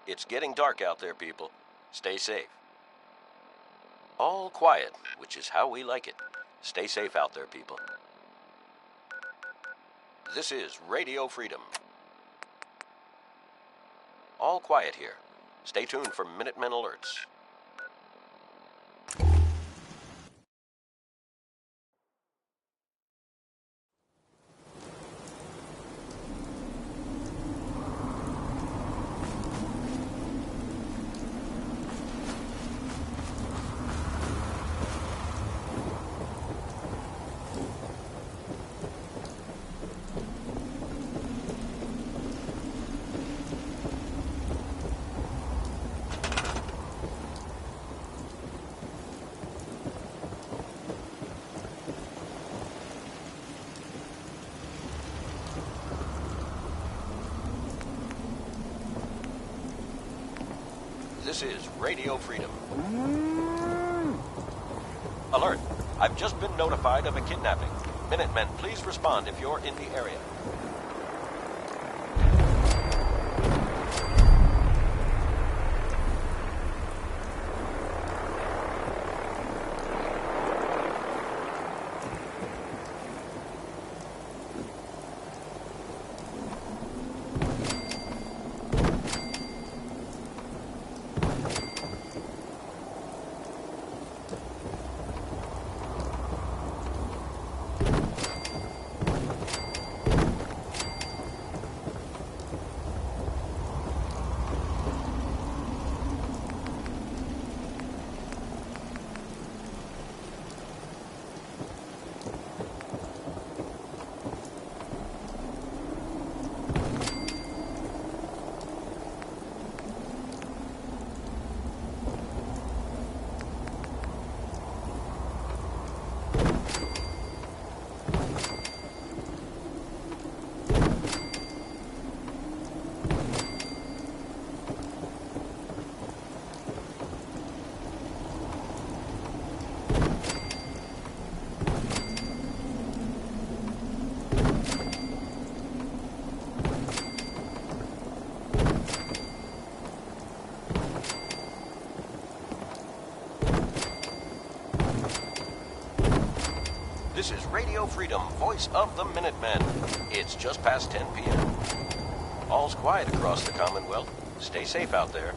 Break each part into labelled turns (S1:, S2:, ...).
S1: It's getting dark out there, people. Stay safe. All quiet, which is how we like it. Stay safe out there, people. This is Radio Freedom. All quiet here. Stay tuned for Minutemen alerts. This is Radio Freedom. Alert! I've just been notified of a kidnapping. Minutemen, please respond if you're in the area. This is Radio Freedom, voice of the Minutemen. It's just past 10 p.m. All's quiet across the Commonwealth. Stay safe out there.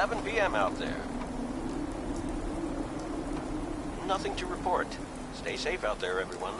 S1: 7 p.m. out there. Nothing to report. Stay safe out there, everyone.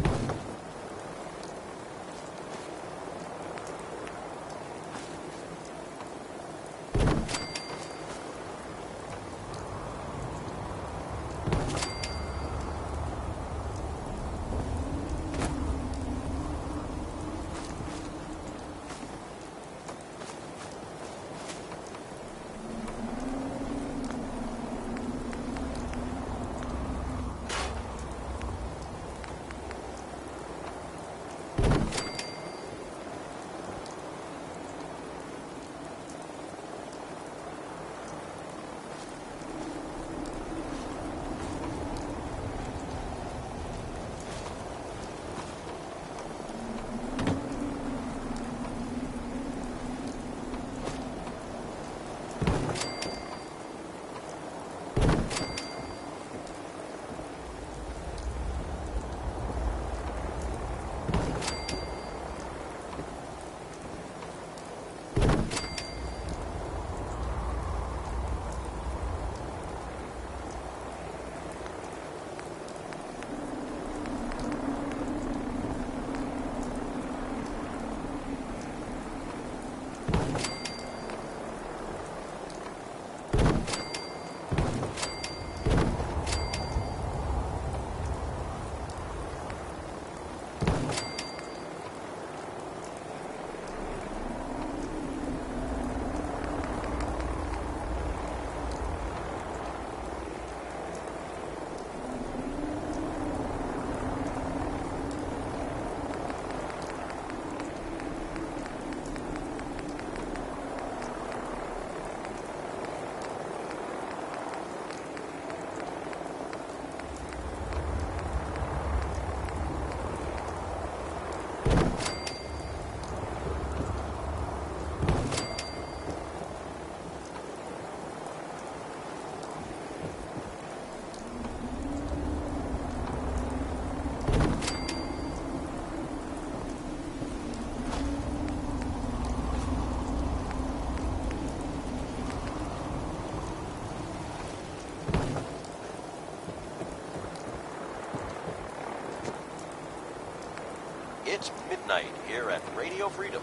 S1: It's midnight here at Radio Freedom.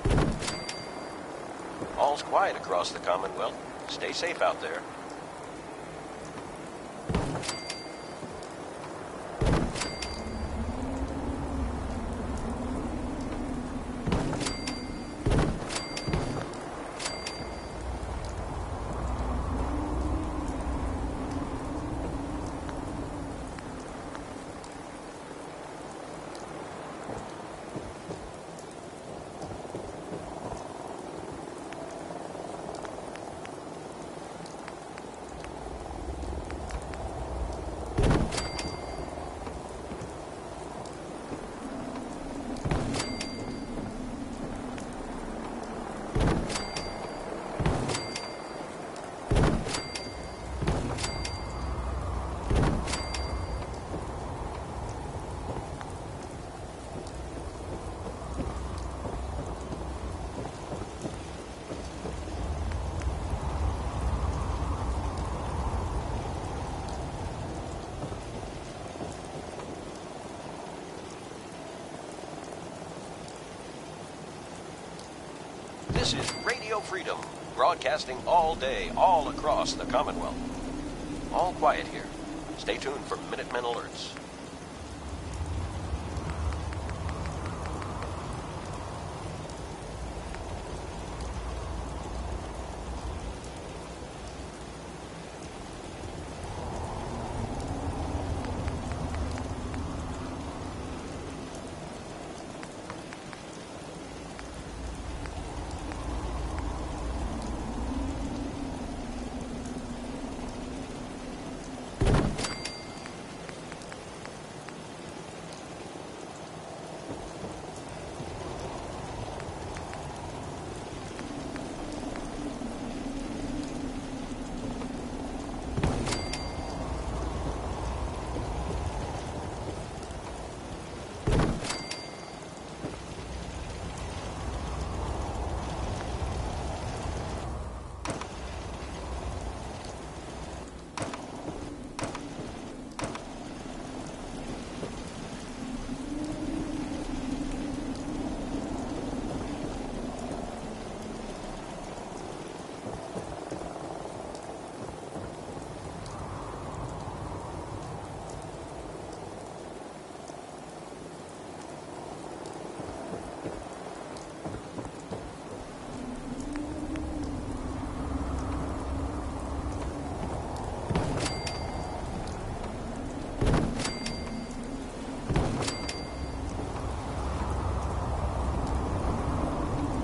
S1: All's quiet across the Commonwealth. Stay safe out there. This is Radio Freedom, broadcasting all day, all across the Commonwealth. All quiet here. Stay tuned for Minutemen alerts.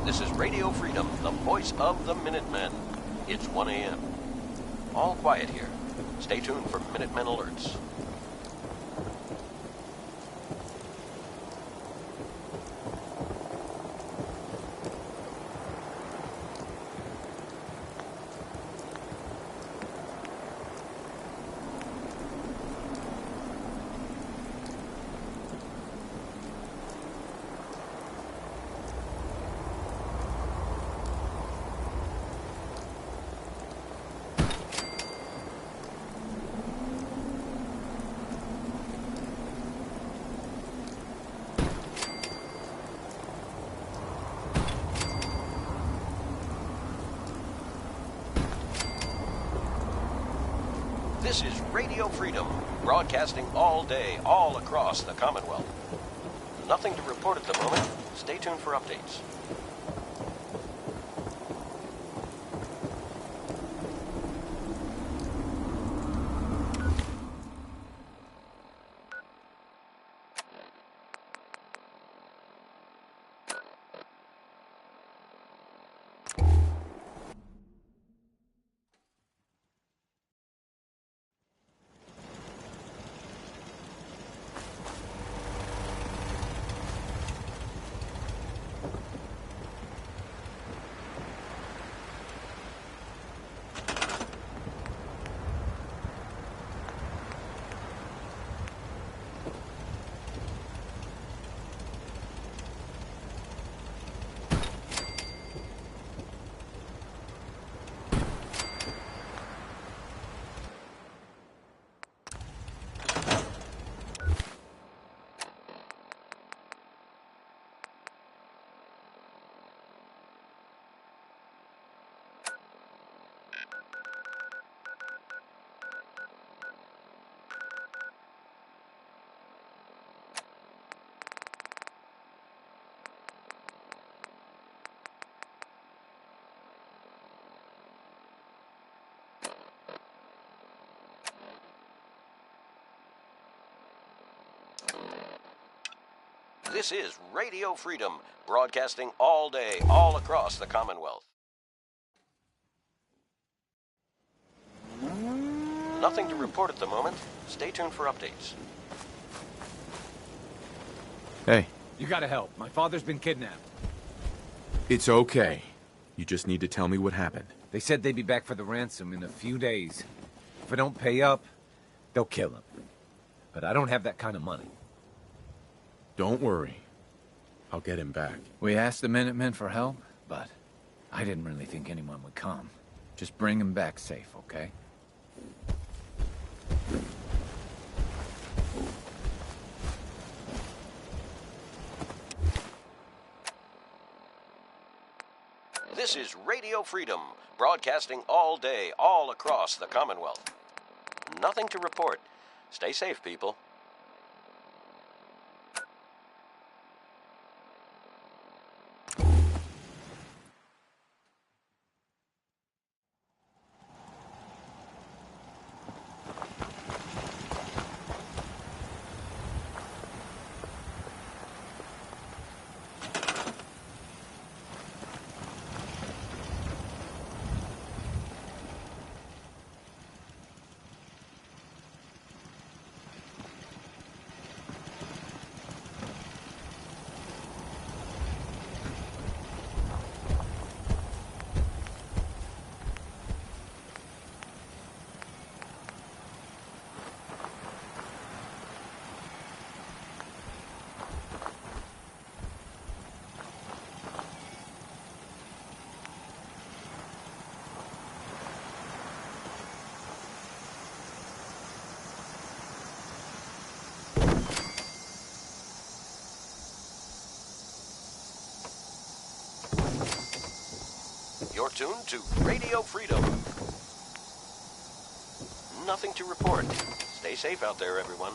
S1: This is Radio Freedom, the voice of the Minutemen. It's 1 a.m. All quiet here. Stay tuned for Minutemen alerts. This is Radio Freedom, broadcasting all day, all across the Commonwealth. Nothing to report at the moment. Stay tuned for updates. This is Radio Freedom, broadcasting all day, all across the Commonwealth. Nothing to report at the moment. Stay tuned for updates.
S2: Hey.
S3: You gotta help. My father's been kidnapped.
S2: It's okay. You just need to tell me what happened.
S3: They said they'd be back for the ransom in a few days. If I don't pay up, they'll kill him. But I don't have that kind of money.
S2: Don't worry. I'll get him back.
S4: We asked the Minutemen for help, but I didn't really think anyone would come. Just bring him back safe, okay?
S1: This is Radio Freedom, broadcasting all day, all across the Commonwealth. Nothing to report. Stay safe, people. You're tuned to Radio Freedom. Nothing to report. Stay safe out there, everyone.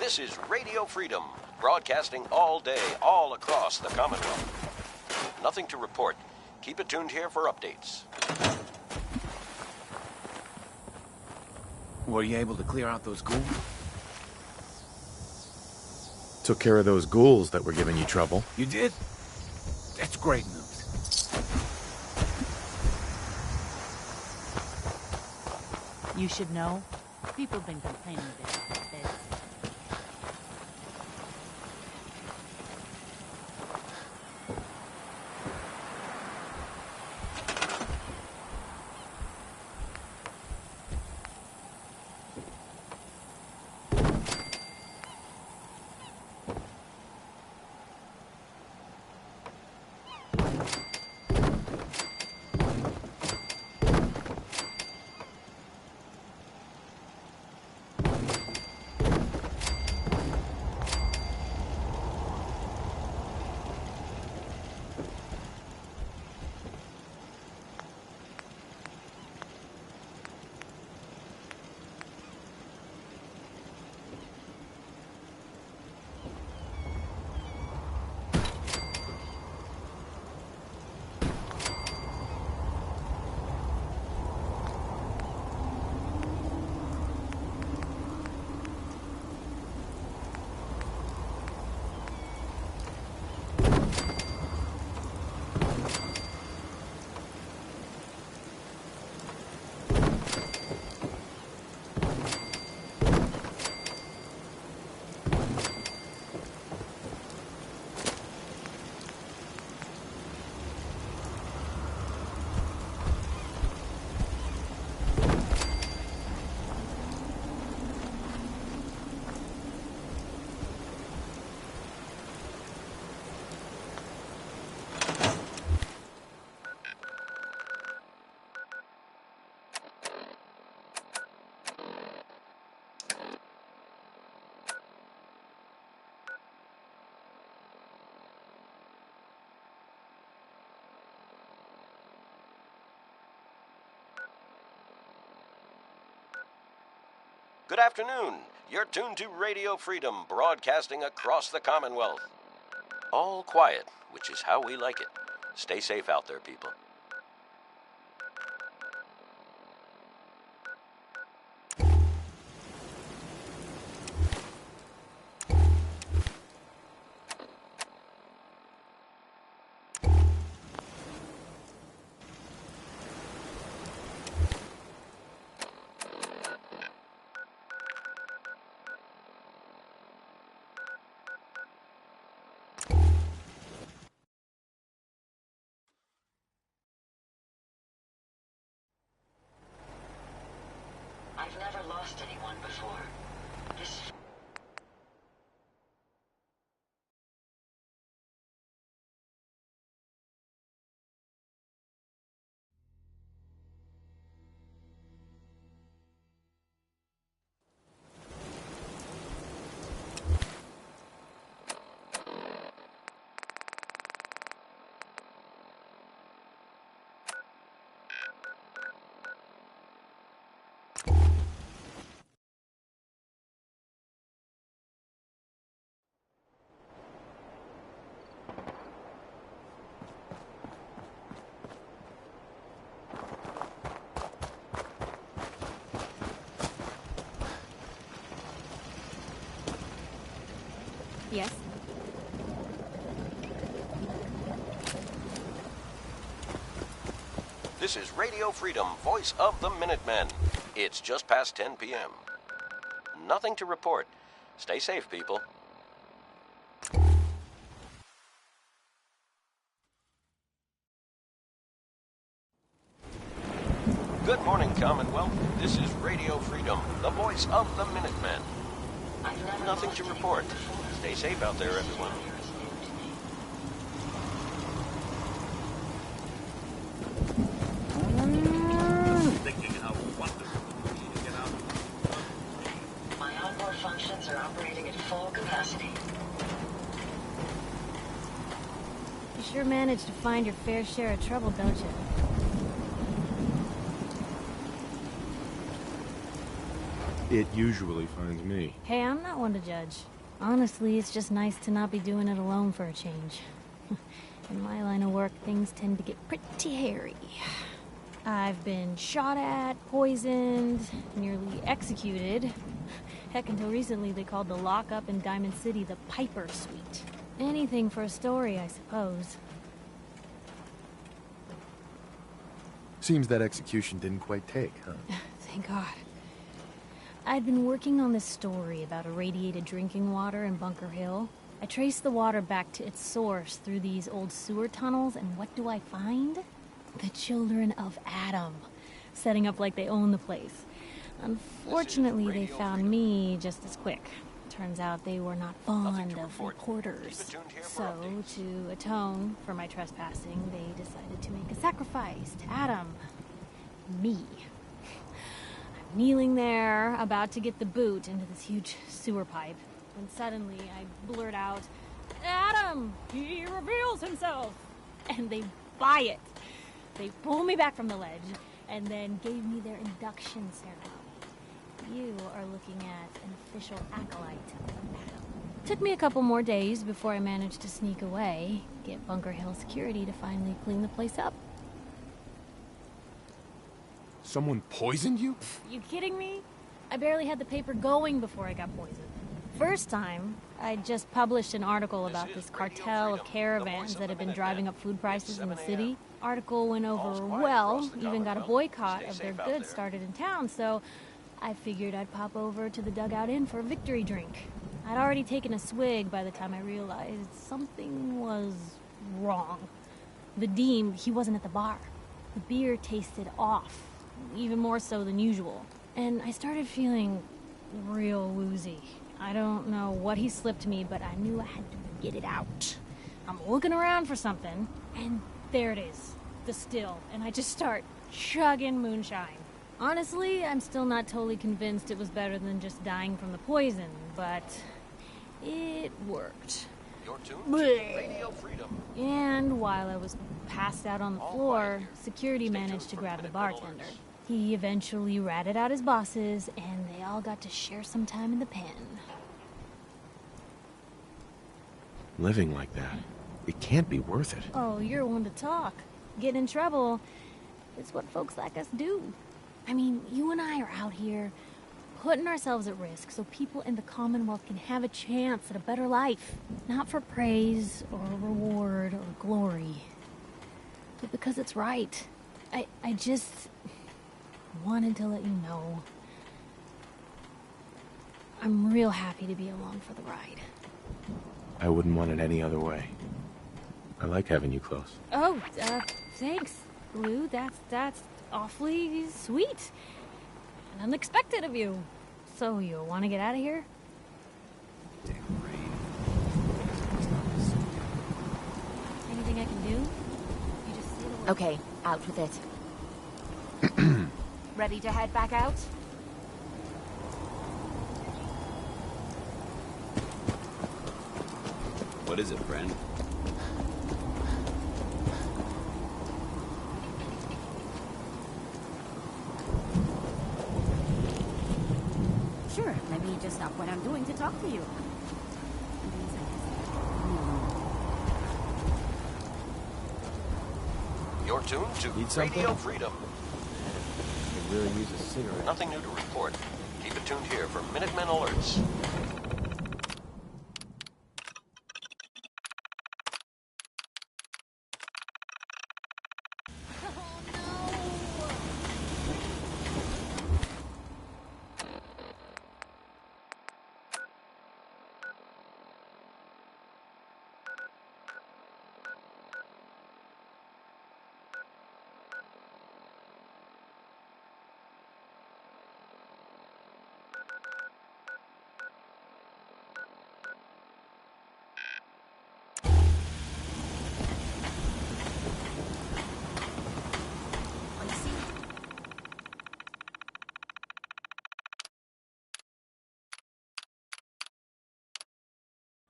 S1: This is Radio Freedom, broadcasting all day, all across the Commonwealth. Nothing to report. Keep it tuned here for updates.
S4: Were you able to clear out those ghouls?
S2: Took care of those ghouls that were giving you trouble.
S4: You did? That's great news.
S5: You should know. People have been complaining a bit about the beds.
S1: Good afternoon. You're tuned to Radio Freedom, broadcasting across the Commonwealth. All quiet, which is how we like it. Stay safe out there, people.
S6: I've never lost anyone before. This...
S5: Yes?
S1: This is Radio Freedom, voice of the Minutemen. It's just past 10 p.m. Nothing to report. Stay safe, people. Good morning, Commonwealth. This is Radio Freedom, the voice of the Minutemen. Nothing to report. Stay safe out there, everyone.
S6: My onboard functions are operating at full capacity.
S7: You sure manage to find your fair share of trouble, don't you?
S2: It usually finds me.
S7: Hey, I'm not one to judge. Honestly, it's just nice to not be doing it alone for a change. In my line of work, things tend to get pretty hairy. I've been shot at, poisoned, nearly executed. Heck, until recently they called the lockup in Diamond City the Piper Suite. Anything for a story, I suppose.
S2: Seems that execution didn't quite take, huh?
S7: Thank God. I'd been working on this story about irradiated drinking water in Bunker Hill. I traced the water back to its source through these old sewer tunnels, and what do I find? The children of Adam, setting up like they own the place. Unfortunately, they found me just as quick. Turns out they were not fond of reporters. So, to atone for my trespassing, they decided to make a sacrifice to Adam. Me. I'm kneeling there, about to get the boot into this huge sewer pipe, when suddenly I blurt out, "Adam! He reveals himself!" And they buy it. They pull me back from the ledge, and then gave me their induction ceremony. You are looking at an official acolyte of Adam. Took me a couple more days before I managed to sneak away, get Bunker Hill security to finally clean the place up.
S2: Someone poisoned you?
S7: You kidding me? I barely had the paper going before I got poisoned. First time, I just published an article about this cartel of caravans that had been driving up food prices in the city. Article went over well, even got a boycott of their goods started in town, so I figured I'd pop over to the Dugout Inn for a victory drink. I'd already taken a swig by the time I realized something was wrong. The Dean, he wasn't at the bar. The beer tasted off, even more so than usual. And I started feeling real woozy. I don't know what he slipped me, but I knew I had to get it out. I'm looking around for something, and there it is, the still, and I just start chugging moonshine. Honestly, I'm still not totally convinced it was better than just dying from the poison, but it worked.
S1: You're tuned to Radio Freedom.
S7: And while I was passed out on the floor, security managed to grab the bartender. He eventually ratted out his bosses, and they all got to share some time in the pen.
S2: Living like that, it can't be worth it.
S7: Oh, you're one to talk. Getting in trouble, it's what folks like us do. I mean, you and I are out here putting ourselves at risk so people in the Commonwealth can have a chance at a better life. Not for praise or reward or glory, but because it's right. I just wanted to let you know I'm real happy to be along for the ride.
S2: I wouldn't want it any other way. I like having you close.
S7: Oh, thanks, Blue. That's awfully sweet and unexpected of you. So you want to get out of here? Anything I can do? You just say the word.
S8: Okay, out with it. Ready to head back out?
S9: What is it, friend?
S8: Sure, let me just stop what I'm doing to talk to you.
S1: You're tuned to
S2: Need something?
S1: Radio Freedom.
S3: Could really use a cigarette.
S1: Nothing new to report. Keep it tuned here for Minutemen alerts.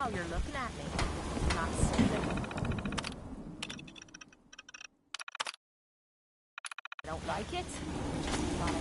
S8: Oh, you're looking at me. Not stupid. I don't like it. I just thought I'd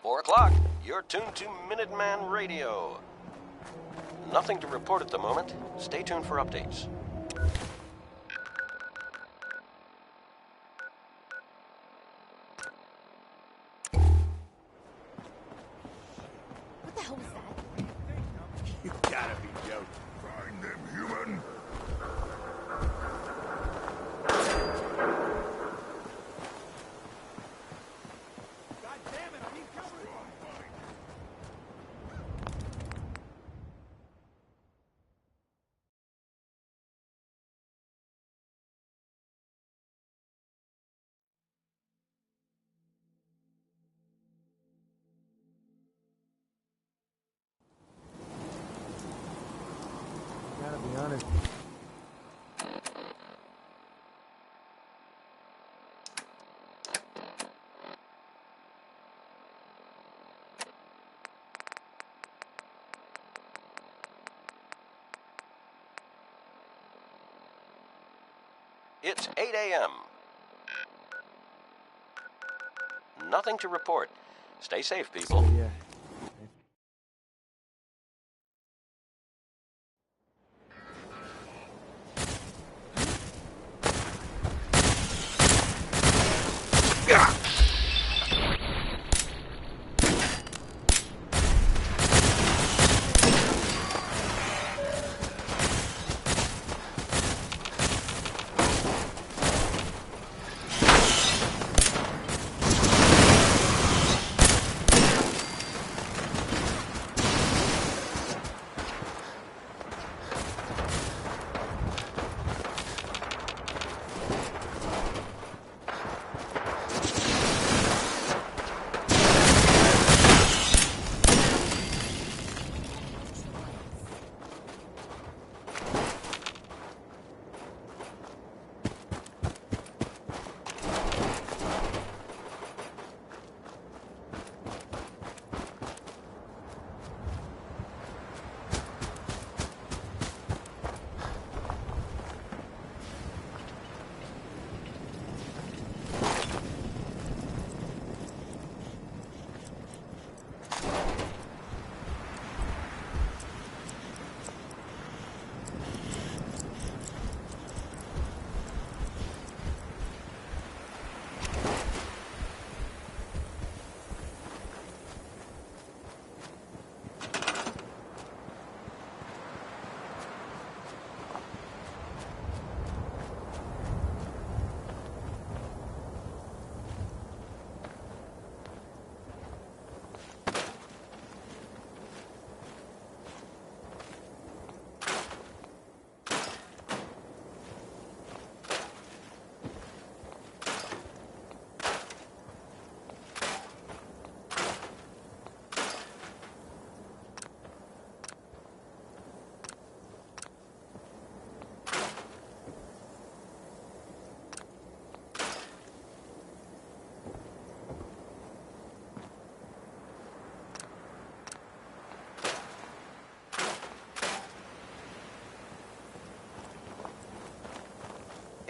S1: 4 o'clock. You're tuned to Minuteman Radio. Nothing to report at the moment. Stay tuned for updates.
S8: What the hell was that?
S3: You gotta be joking.
S9: Find them, human.
S3: God damn it, I need cover. Gotta be honest.
S1: It's 8 a.m. Nothing to report. Stay safe, people.
S3: Yeah.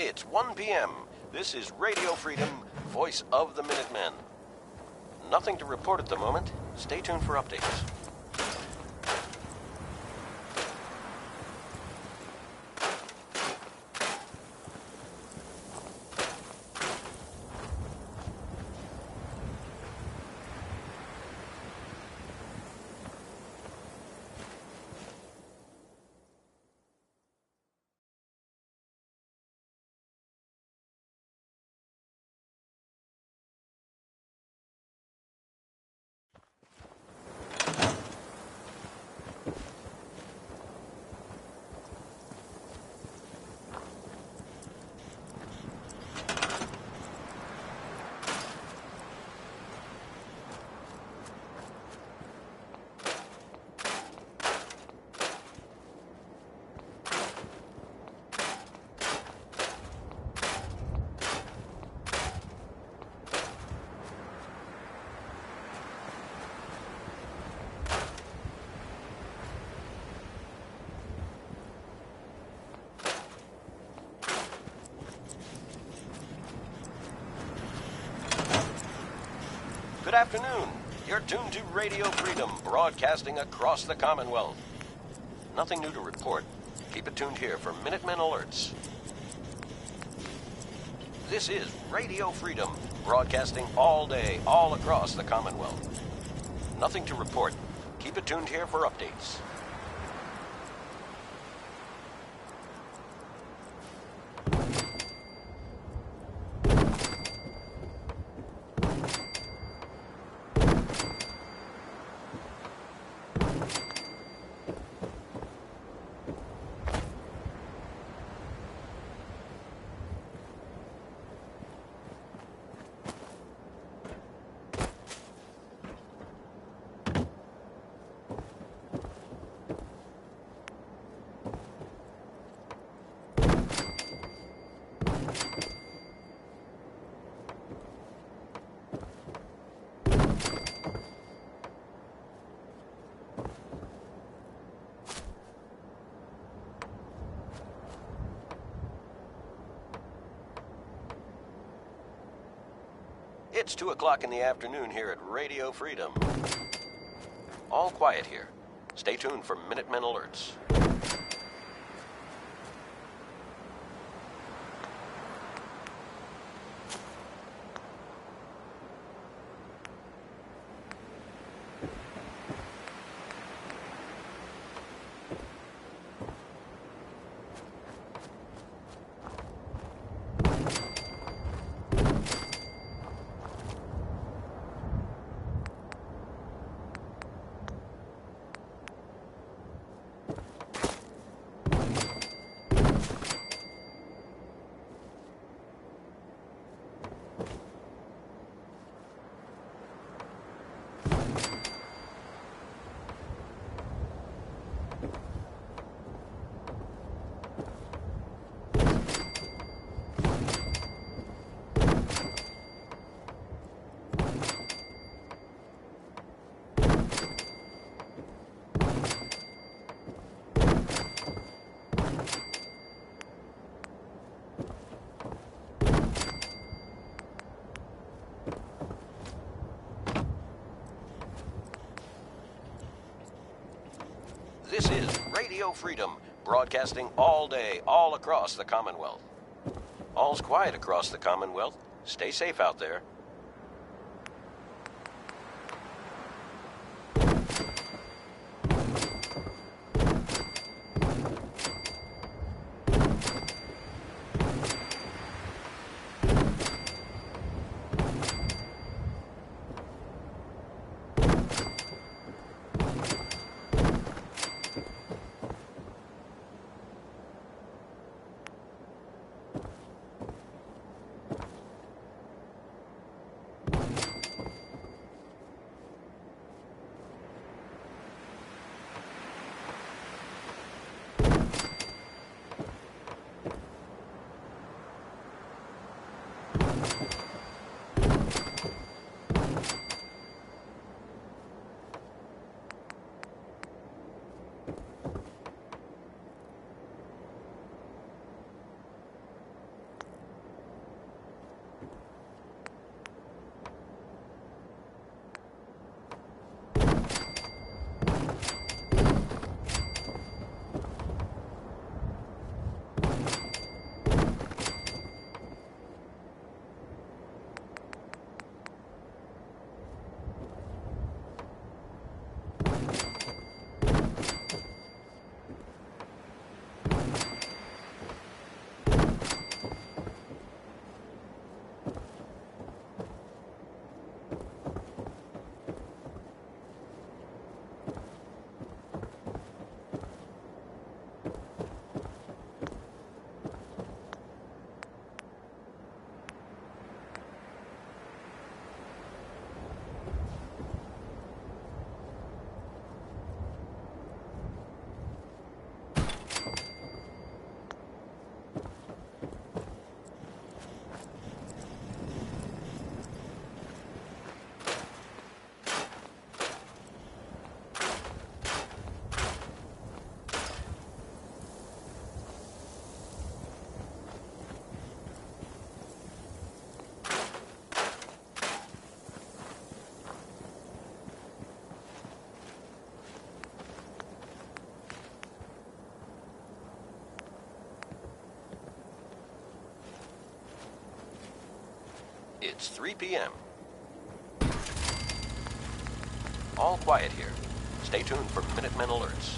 S1: It's 1 p.m. This is Radio Freedom, voice of the Minutemen. Nothing to report at the moment. Stay tuned for updates. Good afternoon. You're tuned to Radio Freedom, broadcasting across the Commonwealth. Nothing new to report. Keep it tuned here for Minutemen alerts. This is Radio Freedom, broadcasting all day, all across the Commonwealth. Nothing to report. Keep it tuned here for updates. It's 2 o'clock in the afternoon here at Radio Freedom. All quiet here. Stay tuned for Minutemen alerts. This is Radio Freedom, broadcasting all day, all across the Commonwealth. All's quiet across the Commonwealth. Stay safe out there. It's 3 p.m. All quiet here. Stay tuned for Minutemen alerts.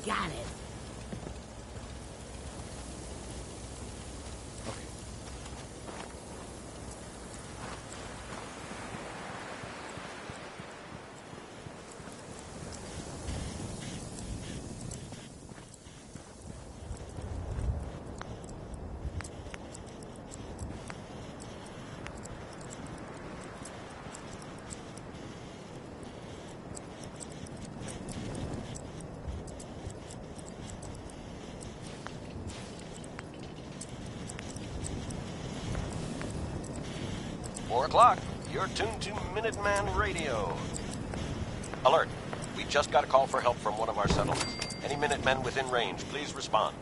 S8: Got it.
S1: Four o'clock. You're tuned to Minuteman Radio. Alert. We just got a call for help from one of our settlements. Any Minutemen within range, please respond.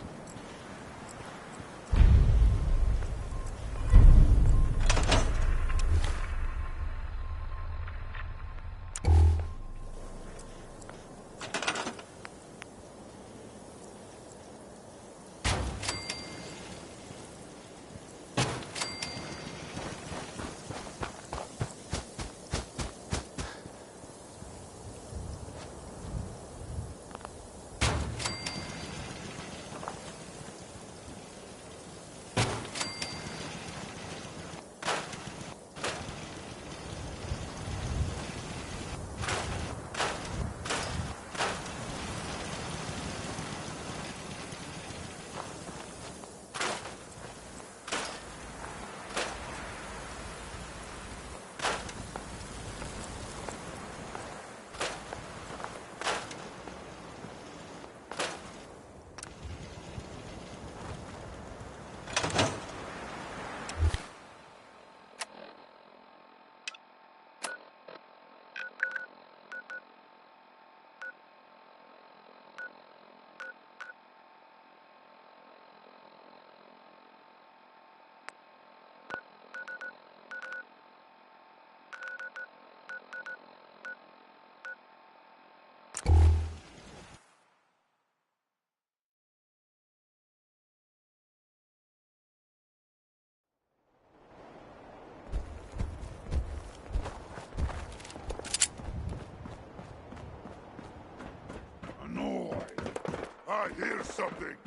S9: I hear something.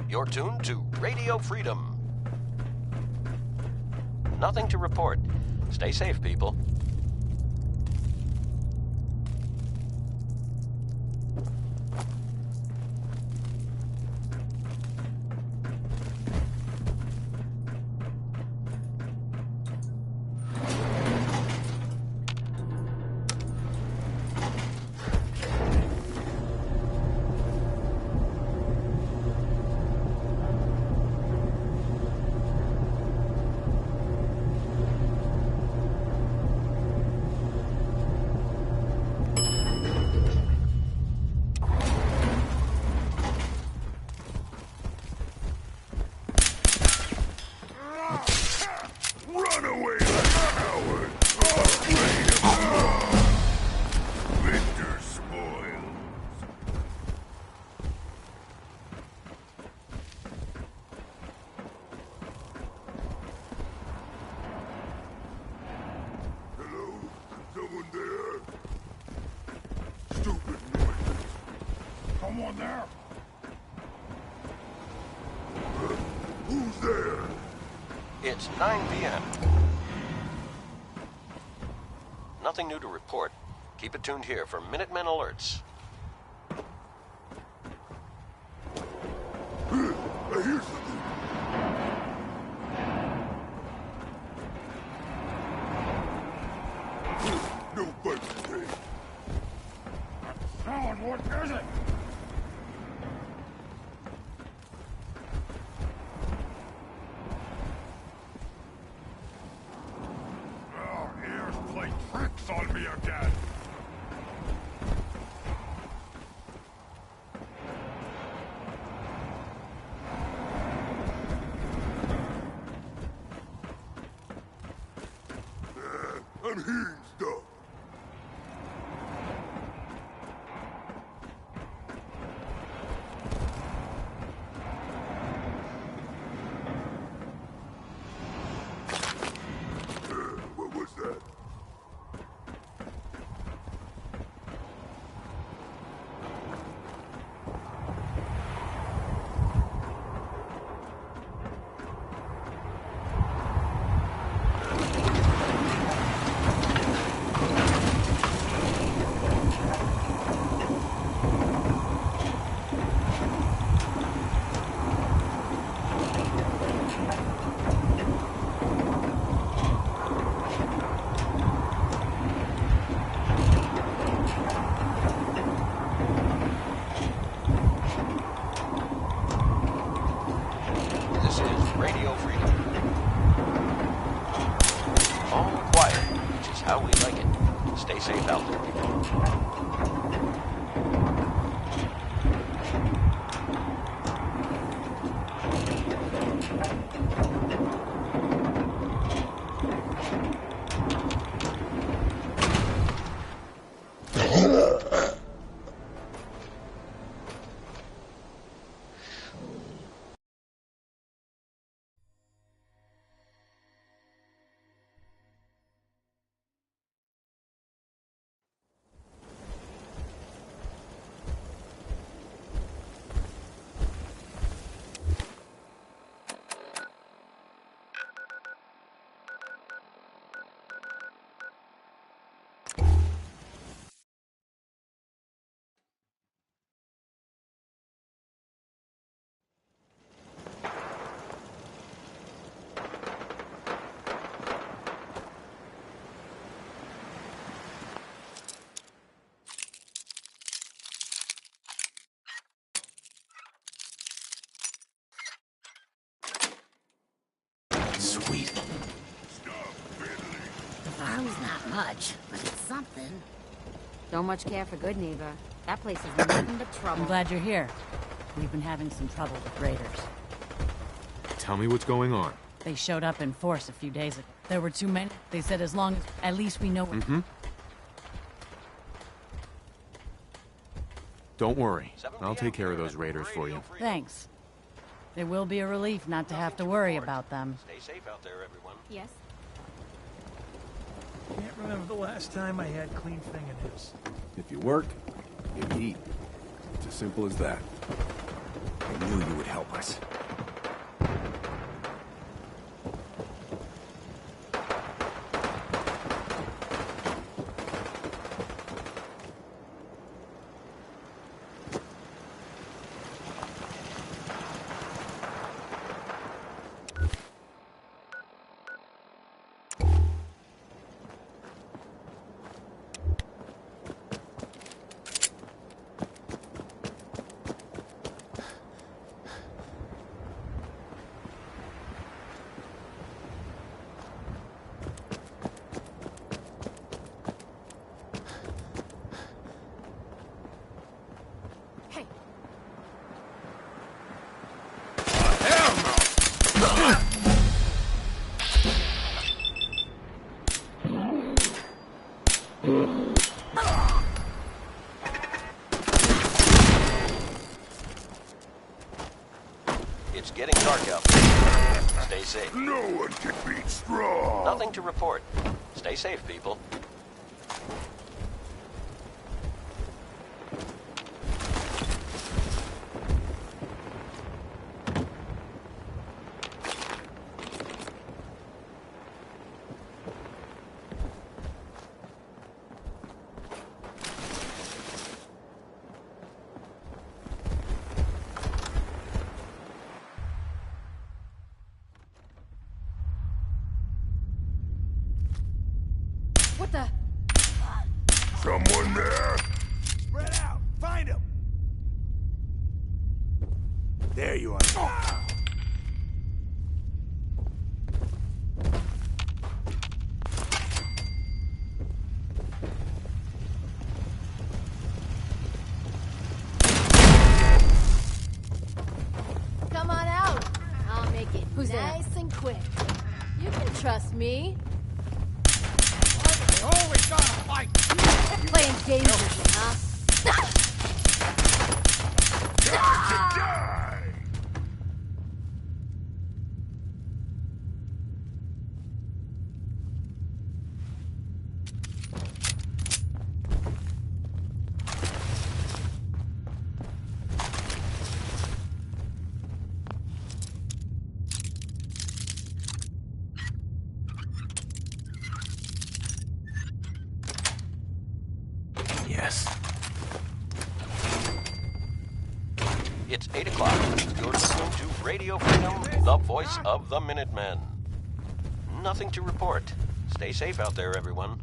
S1: You're tuned to Radio Freedom. Nothing to report. Stay safe, people.
S9: Anyone there? Who's there?
S1: It's 9 p.m. Nothing new to report. Keep it tuned here for Minutemen alerts.
S9: I hear something. No fight today.
S10: Sound, what is it?
S9: Our ears play tricks on me again. I'm hearing stuff. What was that?
S1: This is Radio Freedom. All quiet, which is how we like it. Stay safe out there, people.
S2: Sweet.
S8: The farm's not much, but it's something. Don't much care for good neighbor. That place is nothing but trouble.
S5: I'm glad you're here. We've been having some trouble with raiders.
S2: Tell me what's going on.
S5: They showed up in force a few days ago. There were too many. They said as long as at least we know what...
S2: Don't worry. I'll take care of those raiders for you.
S5: Thanks. It will be a relief not to have to worry about them.
S1: Stay safe out there, everyone.
S8: Yes?
S10: Can't remember the last time I had clean fingernails.
S11: If you work, you eat. It's as simple as that. I knew you would help us.
S1: It's getting dark out there. Stay safe.
S9: No one can beat strong.
S1: Nothing to report. Stay safe, people.
S8: What the?
S9: Someone there?
S10: Spread out! Find him!
S11: There you are.
S12: Come on out. I'll make it
S8: Who's
S12: nice and quick. You can trust me.
S10: Always gotta fight!
S8: Playing games with you, huh?
S9: Time to die!
S2: Yes.
S1: It's 8 o'clock. You're listening to Radio Freedom, the voice of the Minutemen. Nothing to report. Stay safe out there, everyone.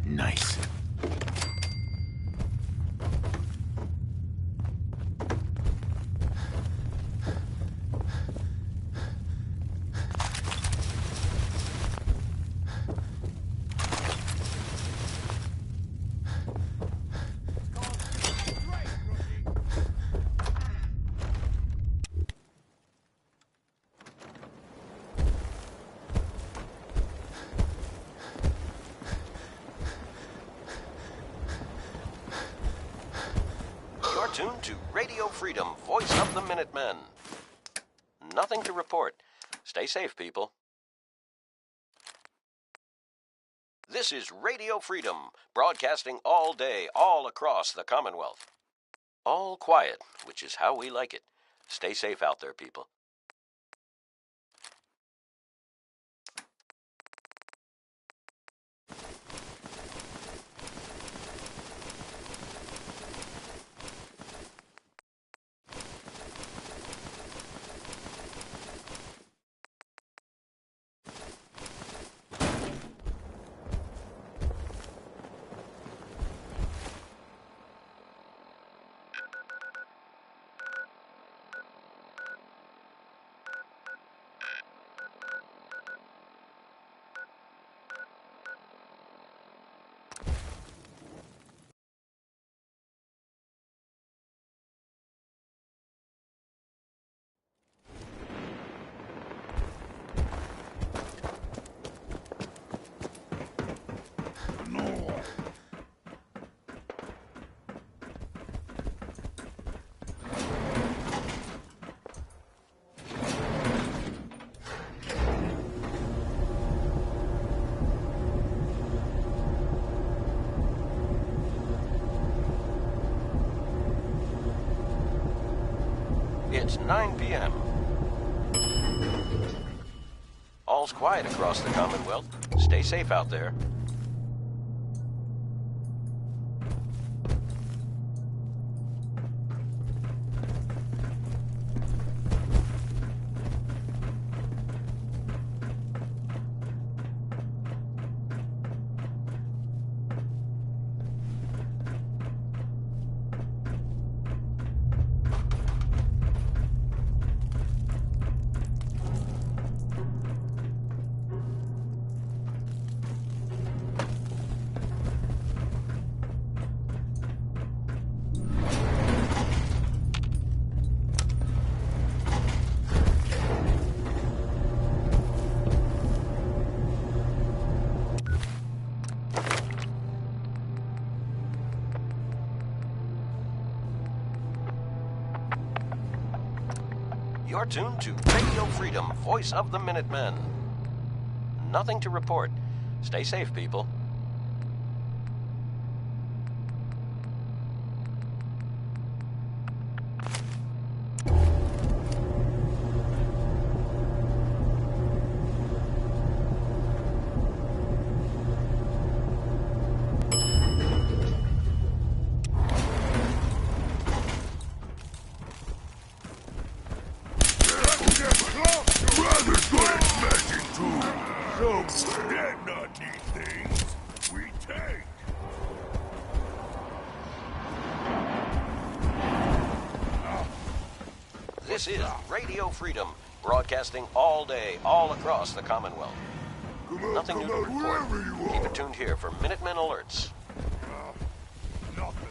S2: Nice.
S1: You're tuned to Radio Freedom, voice of the Minutemen. Nothing to report. Stay safe, people. This is Radio Freedom, broadcasting all day, all across the Commonwealth. All quiet, which is how we like it. Stay safe out there, people. It's 9 p.m. All's quiet across the Commonwealth. Stay safe out there. You're tuned to Radio Freedom, voice of the Minutemen. Nothing to report. Stay safe, people. This is Radio Freedom, broadcasting all day, all across the Commonwealth. Nothing new to report. Keep it tuned here for Minutemen alerts.
S9: Nothing.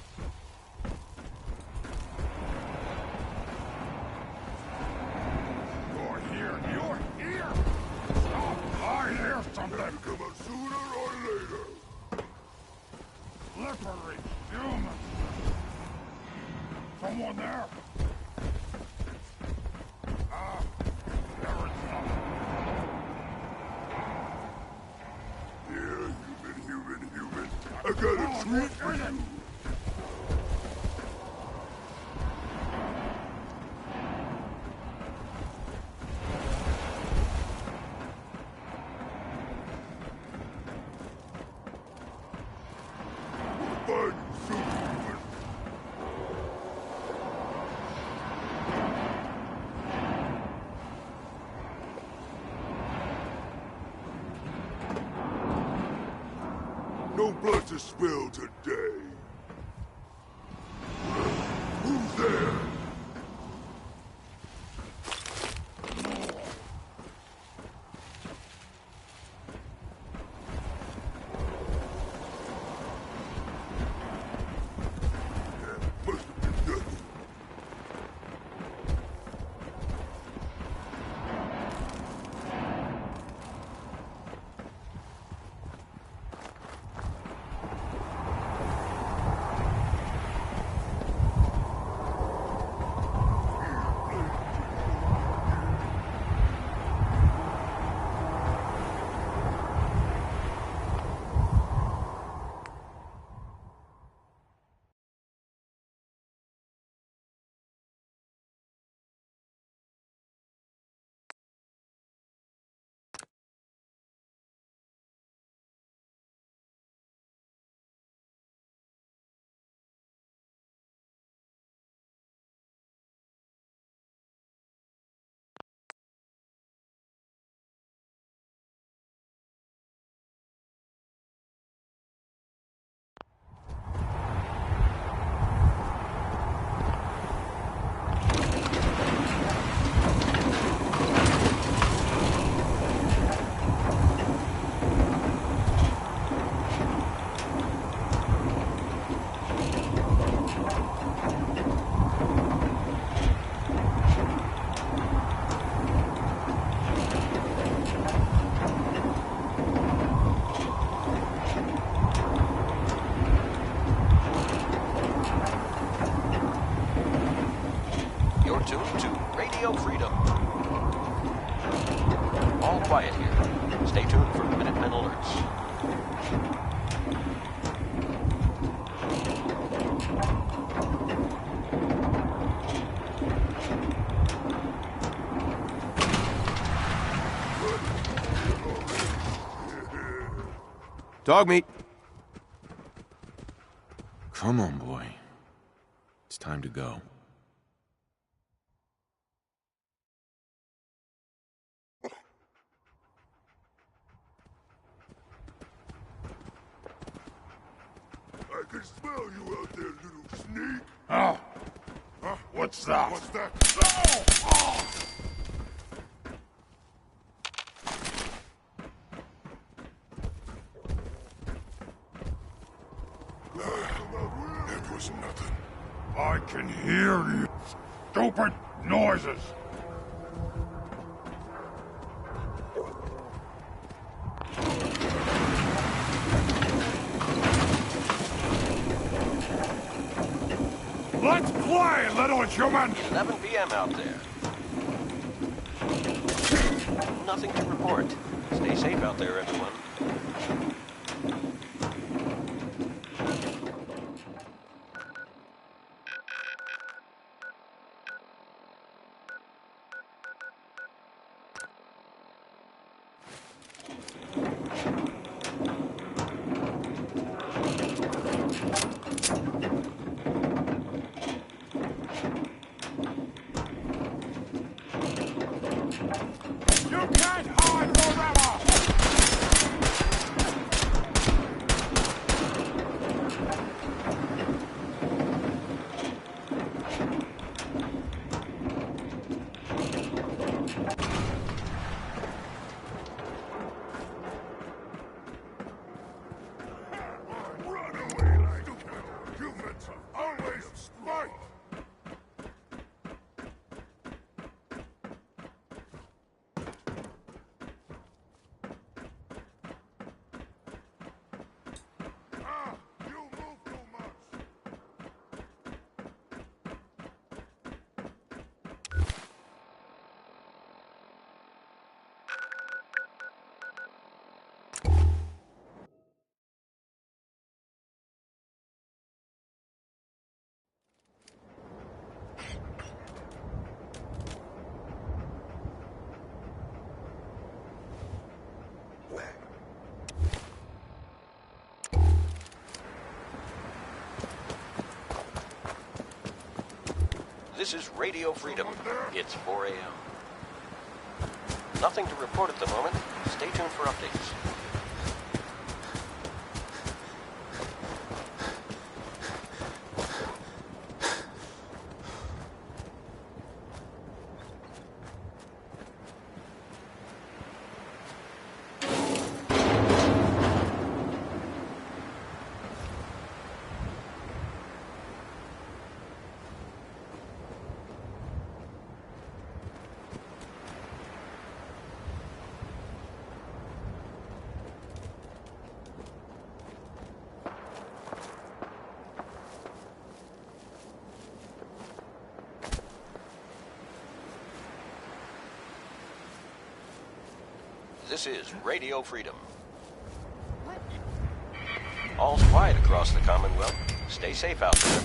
S9: You're here. You're here. Stop. I hear something. Come out sooner or later. Slippery human. Someone there? There is nothing. Yeah, human. I got a treat for you. No blood to spill today. Who's there?
S1: You're tuned to Radio Freedom. All quiet here. Stay tuned for Minutemen alerts.
S2: Dog meat. Come on, boy. It's time to go.
S9: I can smell you out there, little sneak. Oh. Huh? What's that? What's that? Oh! Oh! It was nothing. I can hear you. Stupid noises. Let's play, little human!
S1: 11 p.m. out there. Nothing to report. Stay safe out there, everyone.
S9: You can't hide forever!
S1: This is Radio Freedom. It's 4 a.m. Nothing to report at the moment. Stay tuned for updates. This is Radio Freedom. All's quiet across the Commonwealth. Stay safe out there.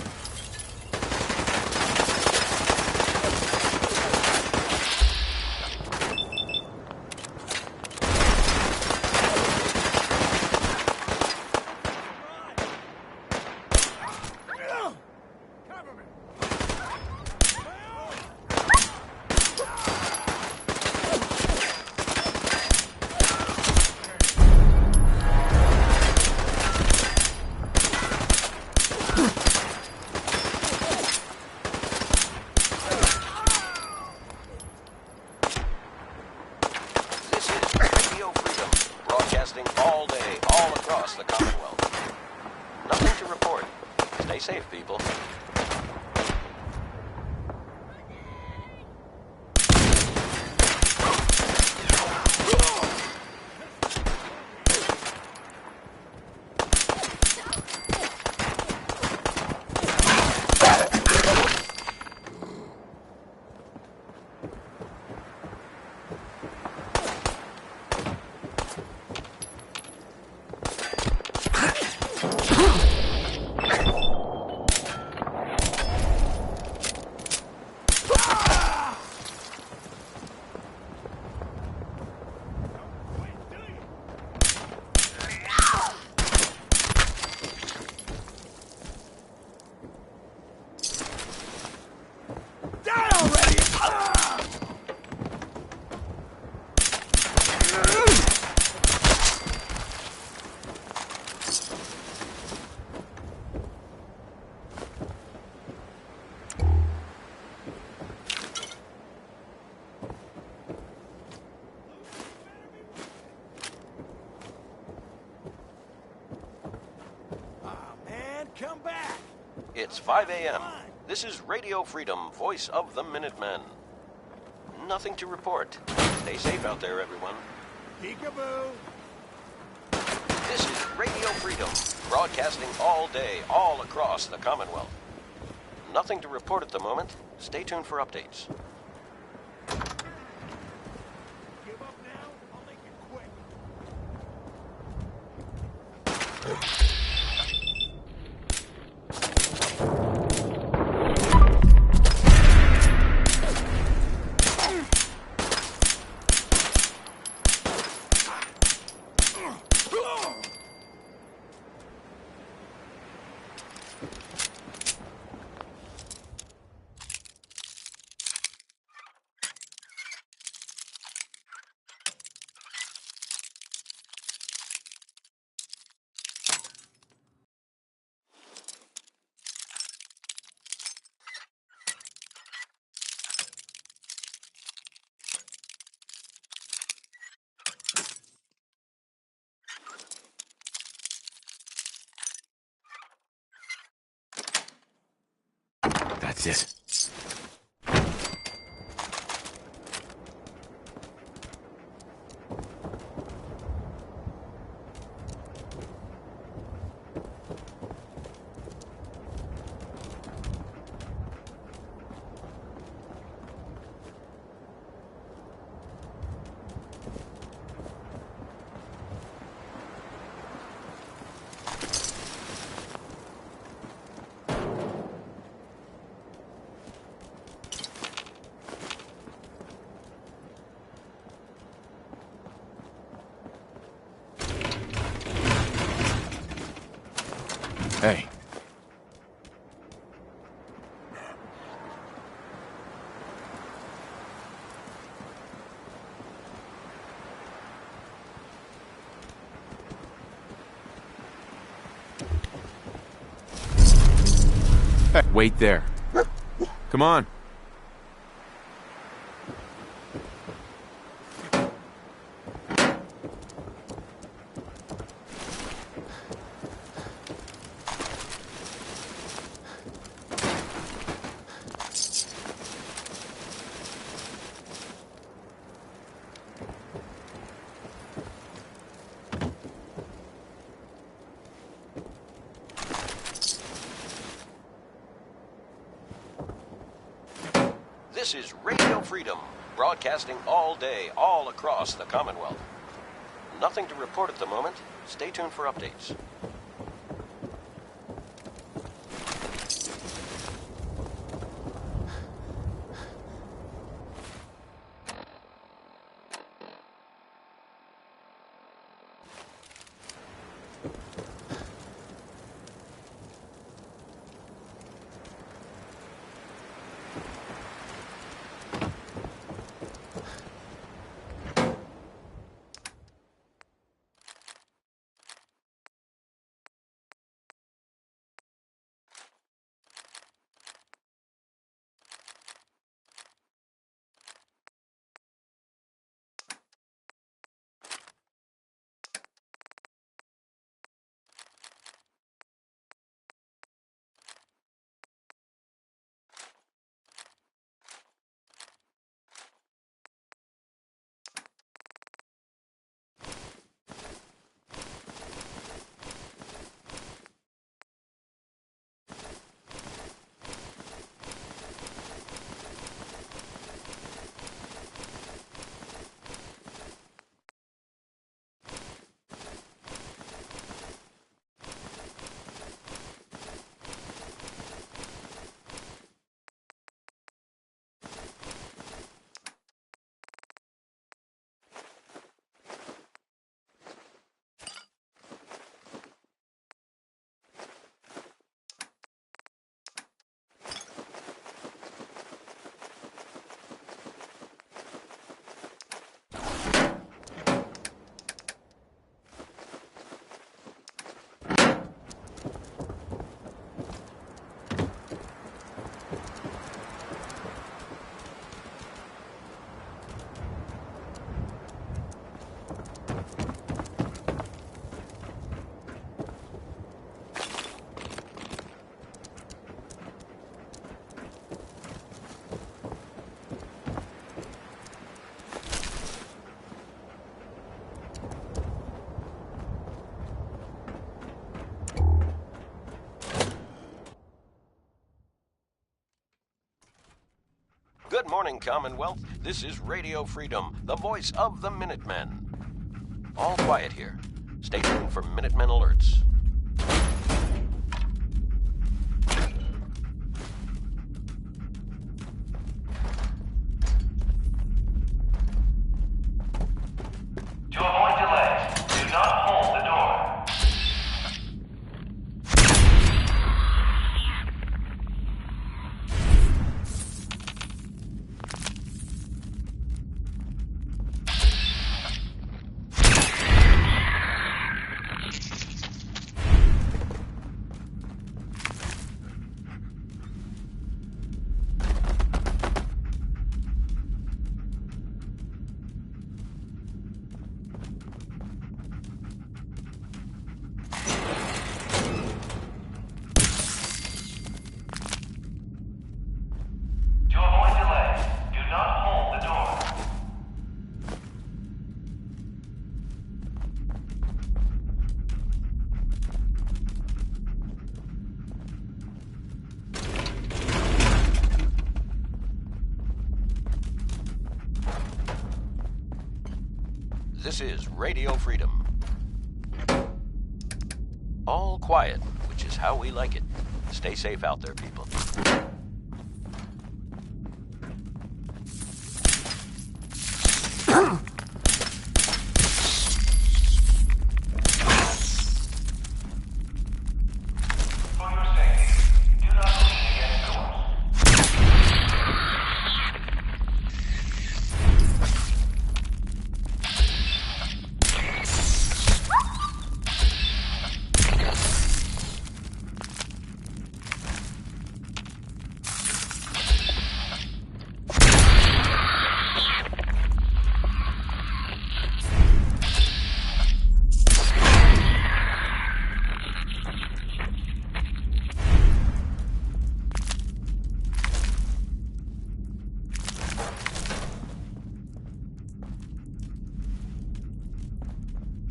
S1: All day, all across the Commonwealth. Nothing to report. Stay safe, people.
S10: Come back!
S1: It's 5 a.m. This is Radio Freedom, voice of the Minutemen. Nothing to report. Stay safe out there, everyone.
S10: Peekaboo!
S1: This is Radio Freedom, broadcasting all day, all across the Commonwealth. Nothing to report at the moment. Stay tuned for updates.
S10: Give up now? I'll make it quick.
S2: That's it. Wait there. Come on.
S1: This is Radio Freedom, broadcasting all day, all across the Commonwealth. Nothing to report at the moment. Stay tuned for updates. Good morning, Commonwealth. This is Radio Freedom, the voice of the Minutemen. All quiet here. Stay tuned for Minutemen alerts.
S13: To avoid delays, do not hold the door.
S1: This is Radio Freedom. All quiet, which is how we like it. Stay safe out there, people.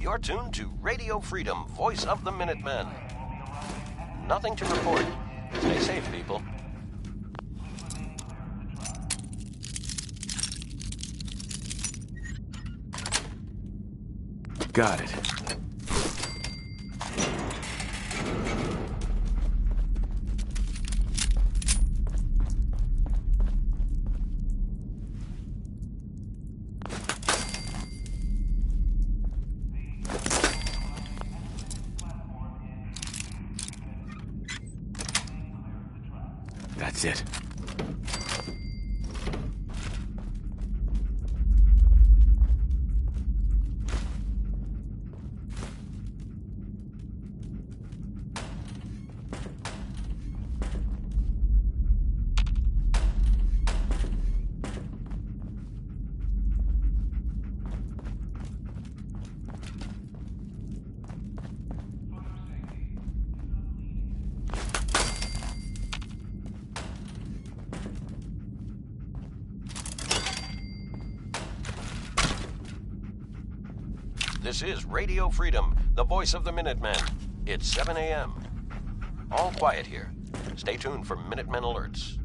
S1: You're tuned to Radio Freedom, voice of the Minutemen. Nothing to report. Stay safe, people.
S2: Got it. That's it.
S1: This is Radio Freedom, the voice of the Minutemen. It's 7 a.m. All quiet here. Stay tuned for Minutemen alerts.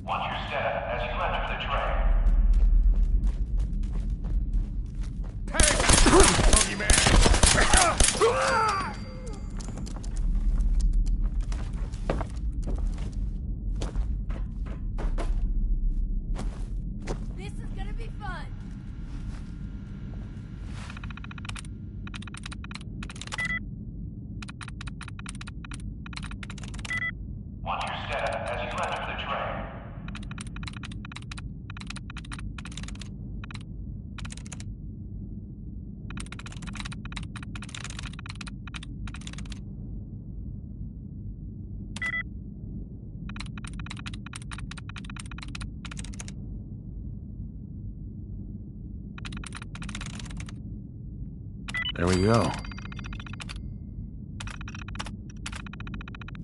S13: Watch your step as you enter the train.
S12: This is gonna be fun.
S13: Watch your step as you enter the train.
S2: There we go.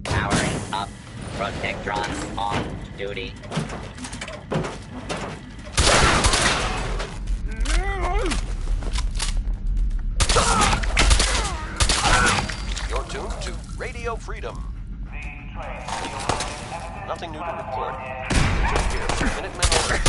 S14: Powering up. Protectrons on duty.
S1: You're tuned to Radio Freedom. Nothing new to report. Just here for Minutemen alerts.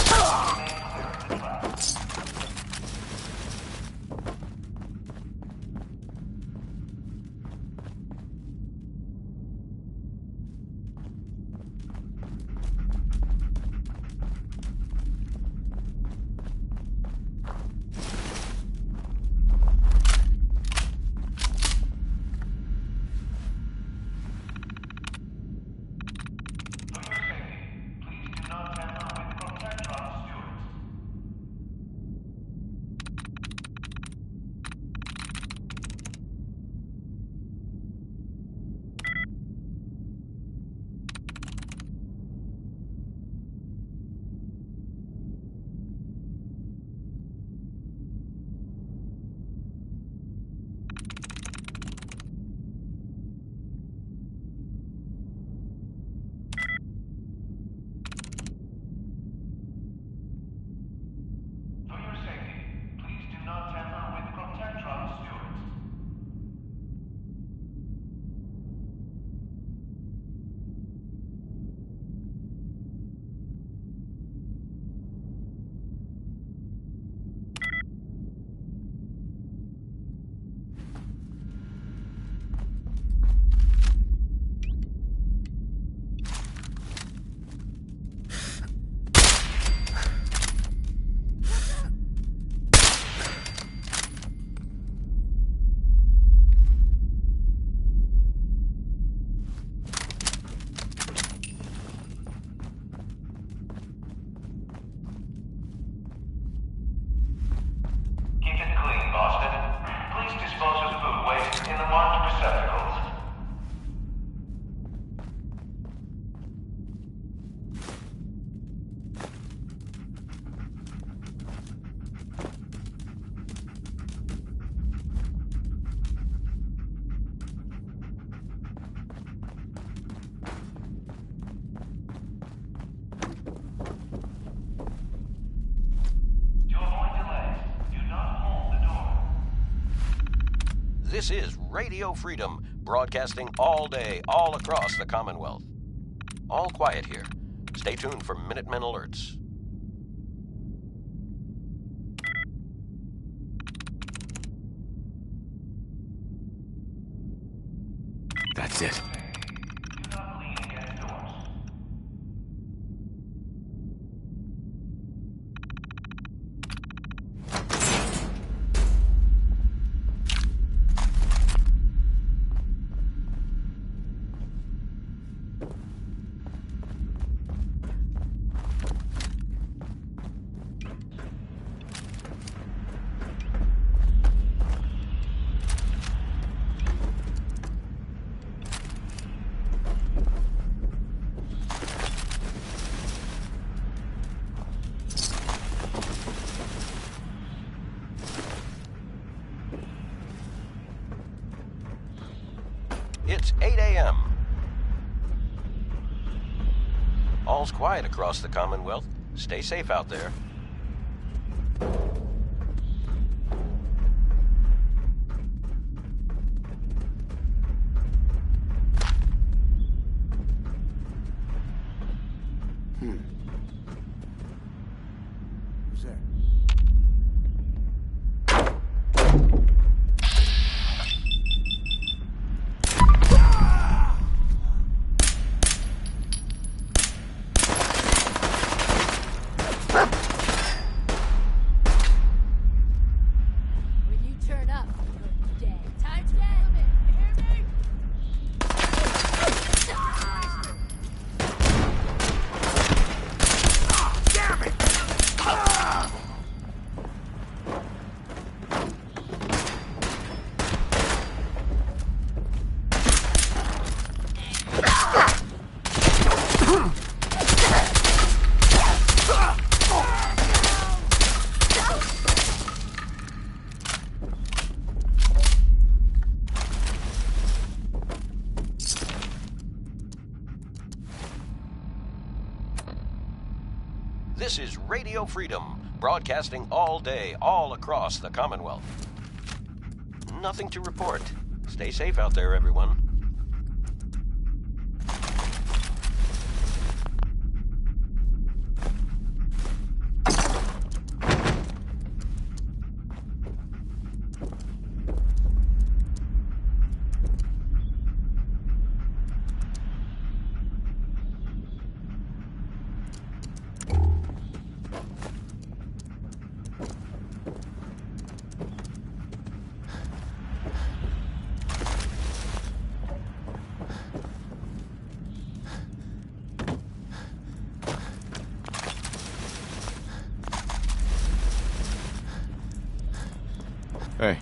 S1: This is Radio Freedom, broadcasting all day, all across the Commonwealth. All quiet here. Stay tuned for Minutemen alerts.
S2: That's it.
S1: It's 8 a.m. All's quiet across the Commonwealth. Stay safe out there.
S9: Who's that?
S12: When you turn up, you're dead. Time to get you hear me?
S9: Damn it!
S1: This is Radio Freedom, broadcasting all day, all across the Commonwealth. Nothing to report. Stay safe out there, everyone.
S2: Hey.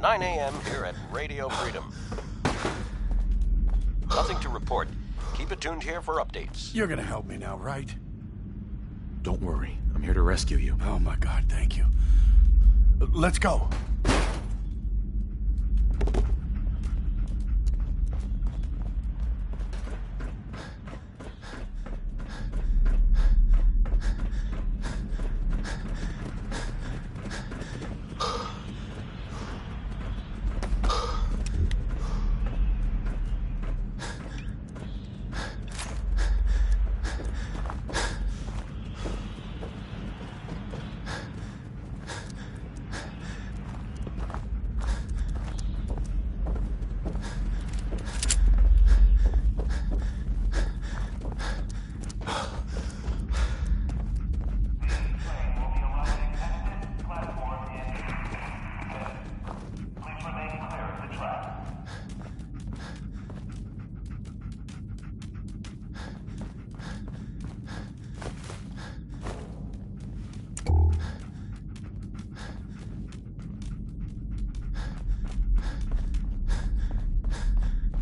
S1: Nine a.m. here at Radio Freedom. Nothing to report. Keep it tuned here for updates.
S9: You're gonna help me now, right?
S2: Don't worry. I'm here to rescue you.
S9: Oh my God, thank you. Let's go.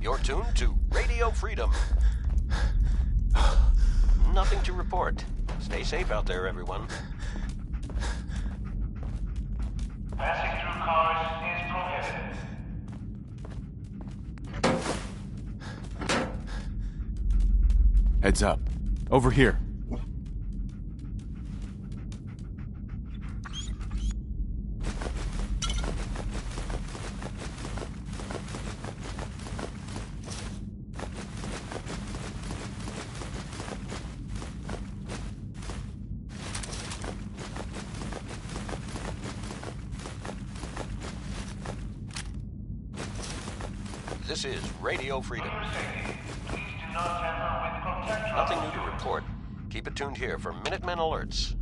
S1: You're tuned to Radio Freedom. Nothing to report. Stay safe out there, everyone.
S13: Passing through cars is prohibited.
S2: Heads up. Over here.
S1: This is Radio Freedom.
S13: Please do not tamper with protectron.
S1: Nothing new to report. Keep it tuned here for Minutemen alerts.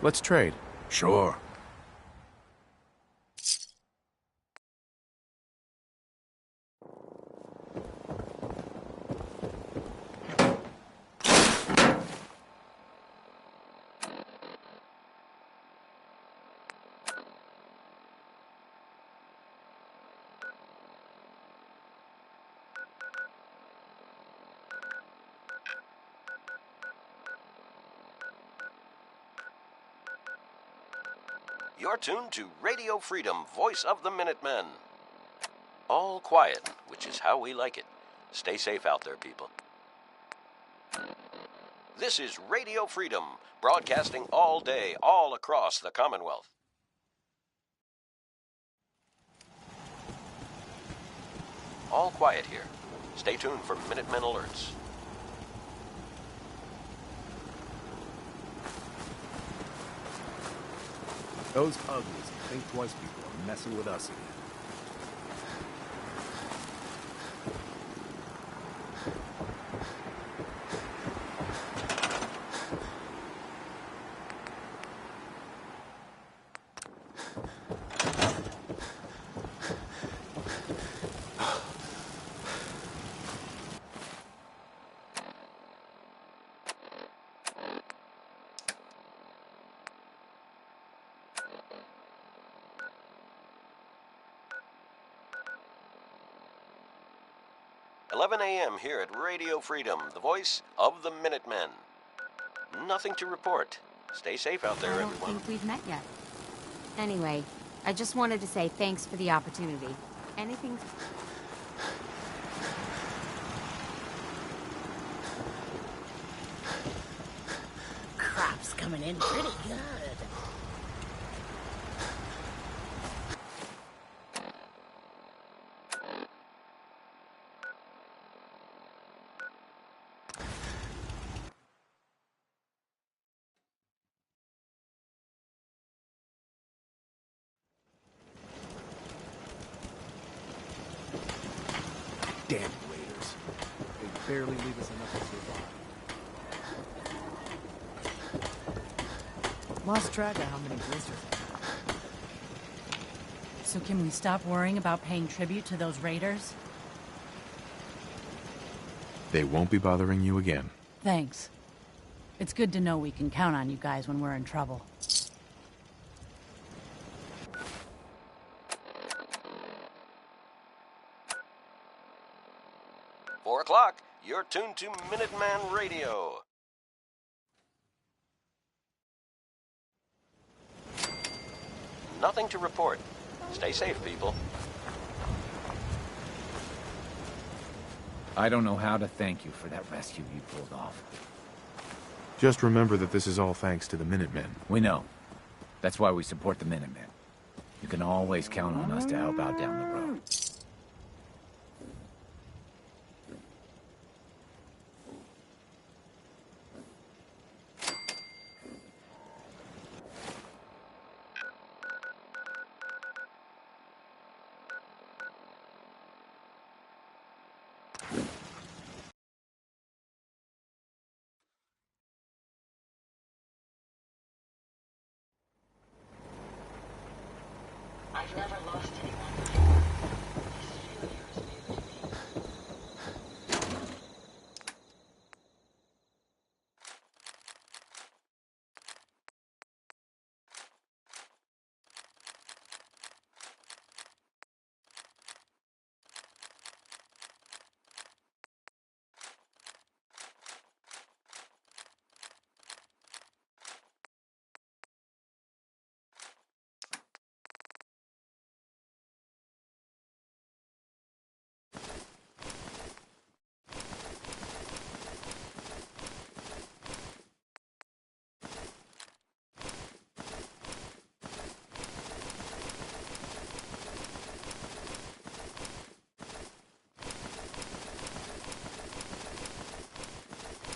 S2: Let's trade.
S11: Sure.
S1: You're tuned to Radio Freedom, voice of the Minutemen. All quiet, which is how we like it. Stay safe out there, people. This is Radio Freedom, broadcasting all day, all across the Commonwealth. All quiet here. Stay tuned for Minutemen alerts.
S11: Those uglies think twice before messing with us again.
S1: "11 a.m. here at Radio Freedom, the voice of the Minutemen. Nothing to report. Stay safe out there,
S8: I don't
S1: everyone."
S8: think we've met yet. Anyway, I just wanted to say thanks for the opportunity. Anything...
S12: Crop's coming in pretty good.
S15: barely leave us enough to survive. Lost track of how many blisters.
S5: So can we stop worrying about paying tribute to those raiders?
S2: They won't be bothering you again.
S5: Thanks. It's good to know we can count on you guys when we're in trouble.
S1: Four o'clock. You're tuned to Minuteman Radio. Nothing to report. Stay safe, people.
S4: I don't know how to thank you for that rescue you pulled off.
S2: Just remember that this is all thanks to the Minutemen.
S4: We know. That's why we support the Minutemen. You can always count on us to help out down the road.
S6: I've never lost anyone.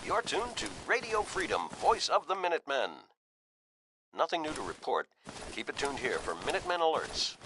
S1: You're tuned to Radio Freedom, voice of the Minutemen. Nothing new to report. Keep it tuned here for Minutemen alerts.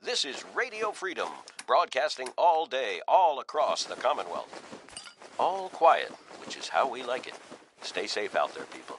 S1: This is Radio Freedom, broadcasting all day, all across the Commonwealth. All quiet, which is how we like it. Stay safe out there, people.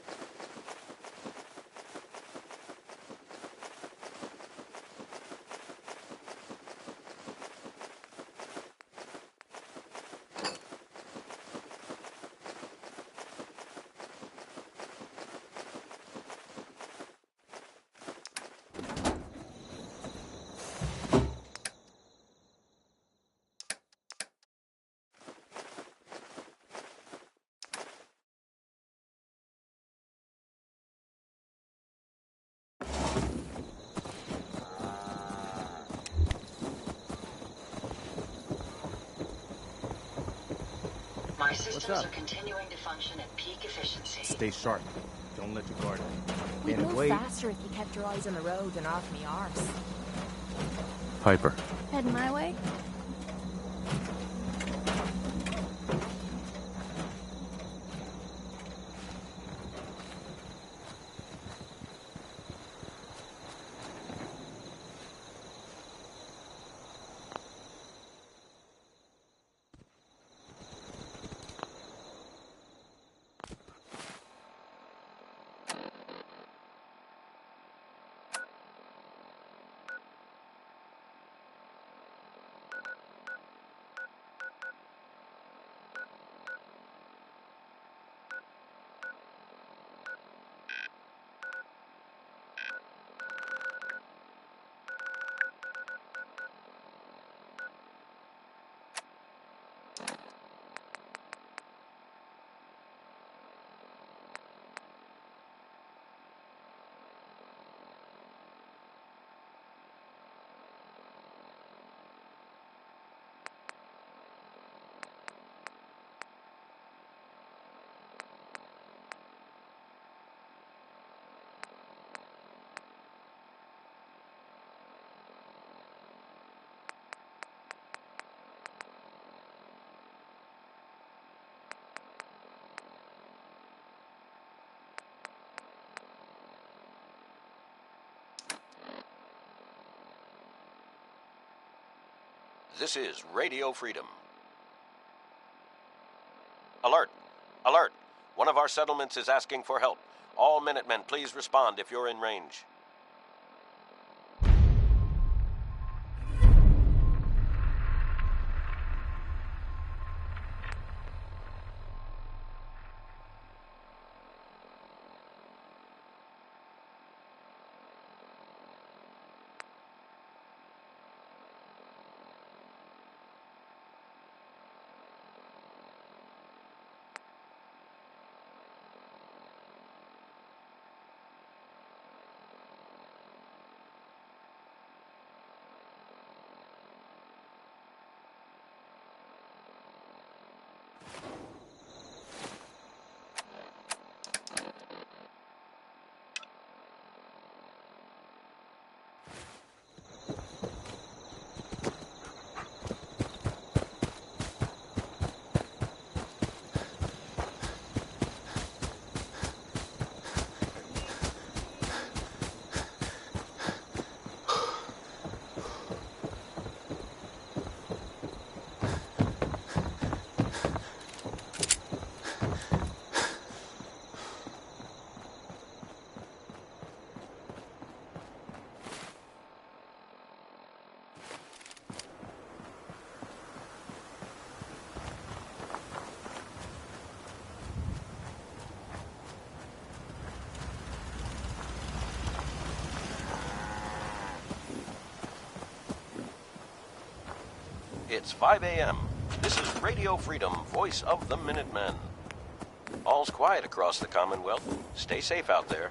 S6: My systems are continuing to function at peak efficiency.
S15: Stay sharp. Don't let your guard down.
S16: We'd
S15: And
S16: move
S15: wait.
S16: faster if you kept your eyes on the road and off me arse.
S2: Piper.
S7: Heading my way?
S1: This is Radio Freedom. Alert! Alert! One of our settlements is asking for help. All Minutemen, please respond if you're in range. It's 5 a.m. This is Radio Freedom, voice of the Minutemen. All's quiet across the Commonwealth. Stay safe out there.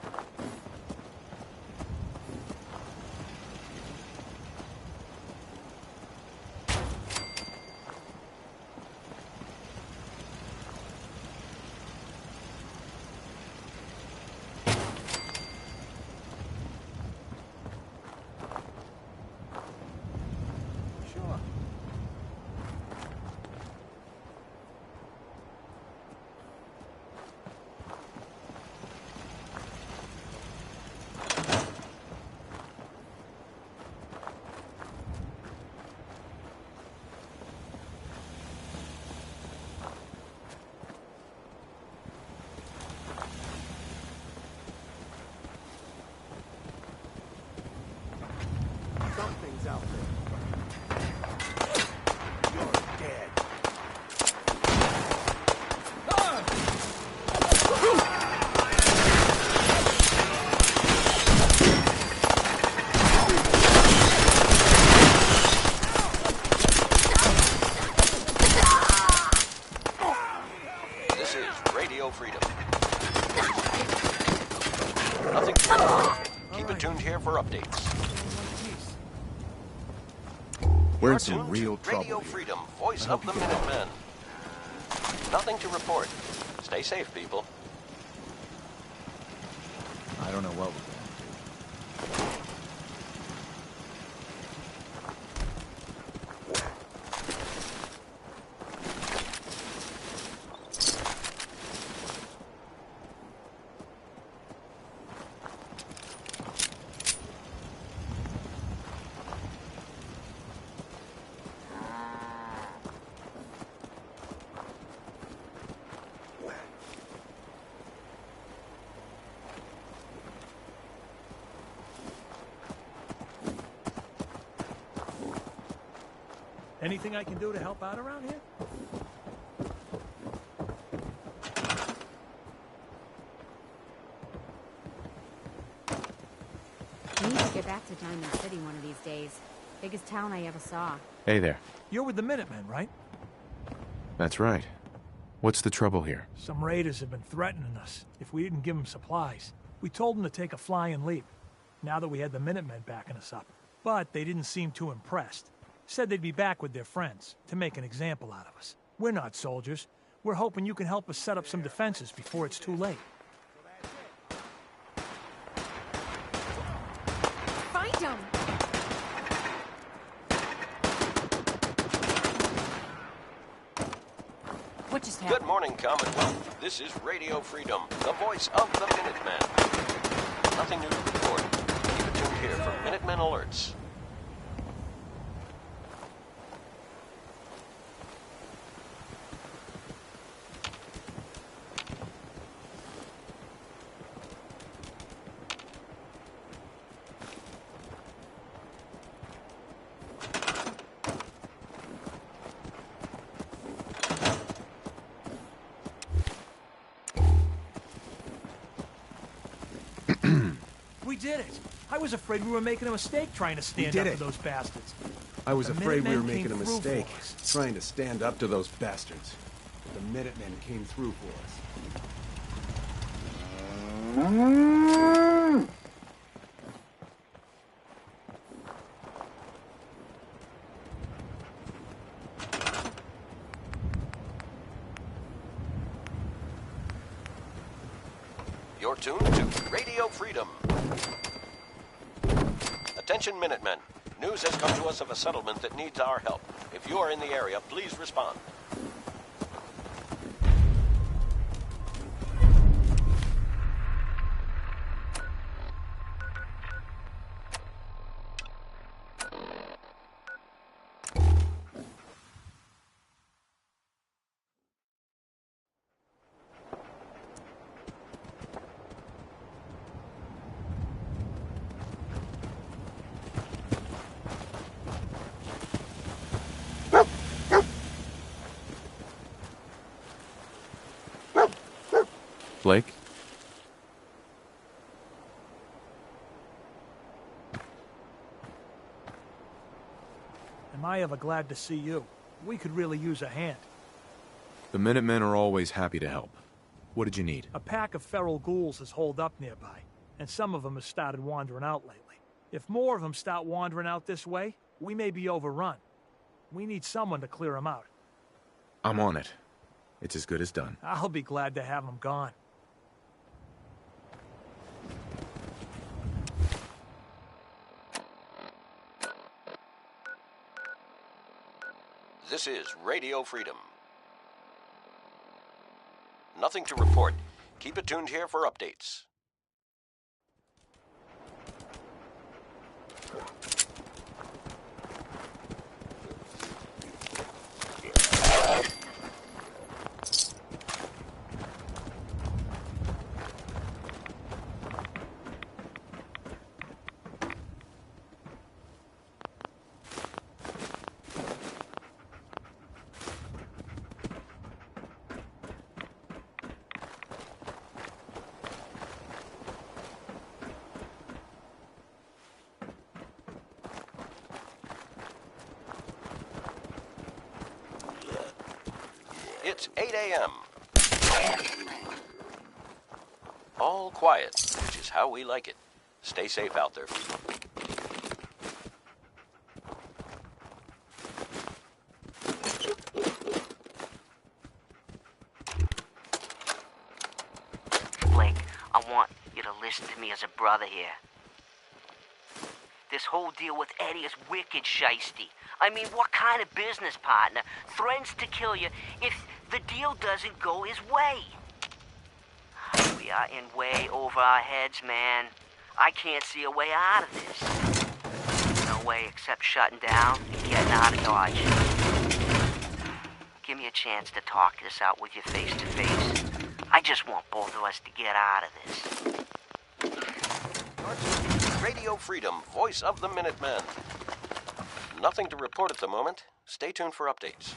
S10: Something's out there. You're dead.
S1: This is Radio Freedom. Nothing to report. Keep it tuned here for updates.
S11: We're in
S1: You're
S11: some
S1: tuned
S11: real
S1: to
S11: trouble
S1: Radio
S11: here.
S1: Freedom, voice of the Minutemen. Nothing to report. Stay safe, people.
S4: I don't know what we're going to do.
S10: Anything I can do to help out around here?
S8: I need to get back to Diamond City one of these days. Biggest town I ever saw.
S2: Hey there.
S10: You're with the Minutemen, right?
S2: That's right. What's the trouble here?
S10: Some raiders have been threatening us if we didn't give them supplies. We told them to take a flying leap, now that we had the Minutemen backing us up. But they didn't seem too impressed. Said they'd be back with their friends to make an example out of us. We're not soldiers. We're hoping you can help us set up some defenses before it's too late.
S8: Find him! What just happened?
S1: Good morning, Commonwealth. This is Radio Freedom, the voice of the Minutemen. Nothing new to report. Keep it tuned here for Minutemen alerts.
S10: did it. I was afraid we were making a mistake trying to stand
S11: did
S10: up
S11: it.
S10: to those bastards.
S11: I was
S10: The
S11: afraid we were
S10: Minutemen
S11: making a
S10: came through
S11: mistake,
S10: for us.
S11: trying to stand up to those bastards. But the Minutemen came through for us.
S1: You're tuned to Radio Freedom. Attention, Minutemen. News has come to us of a settlement that needs our help. If you are in the area, please respond.
S2: Blake?
S10: Am I ever glad to see you? We could really use a hand.
S2: The Minutemen are always happy to help. What did you need?
S10: A pack of feral ghouls has holed up nearby, and some of them have started wandering out lately. If more of them start wandering out this way, we may be overrun. We need someone to clear them out.
S2: I'm on it. It's as good as done.
S10: I'll be glad to have them gone.
S1: This is Radio Freedom. Nothing to report. Keep it tuned here for updates. It's 8 a.m. All quiet, which is how we like it. Stay safe out there.
S17: Blake, I want you to listen to me as a brother here. This whole deal with Eddie is wicked shiesty. I mean, what kind of business partner threatens to kill you if the deal doesn't go his way? We are in way over our heads, man. I can't see a way out of this. No way except shutting down and getting out of Dodge. Give me a chance to talk this out with you face to face. I just want both of us to get out of this.
S1: Radio Freedom, voice of the Minutemen. Nothing to report at the moment. Stay tuned for updates.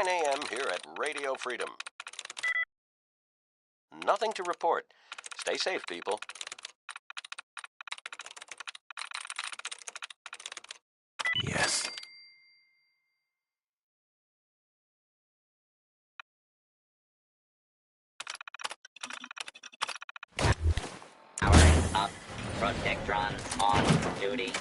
S1: 9 a.m. here at Radio Freedom. Nothing to report. Stay safe, people.
S2: Yes.
S14: Powering up. Protectrons on duty.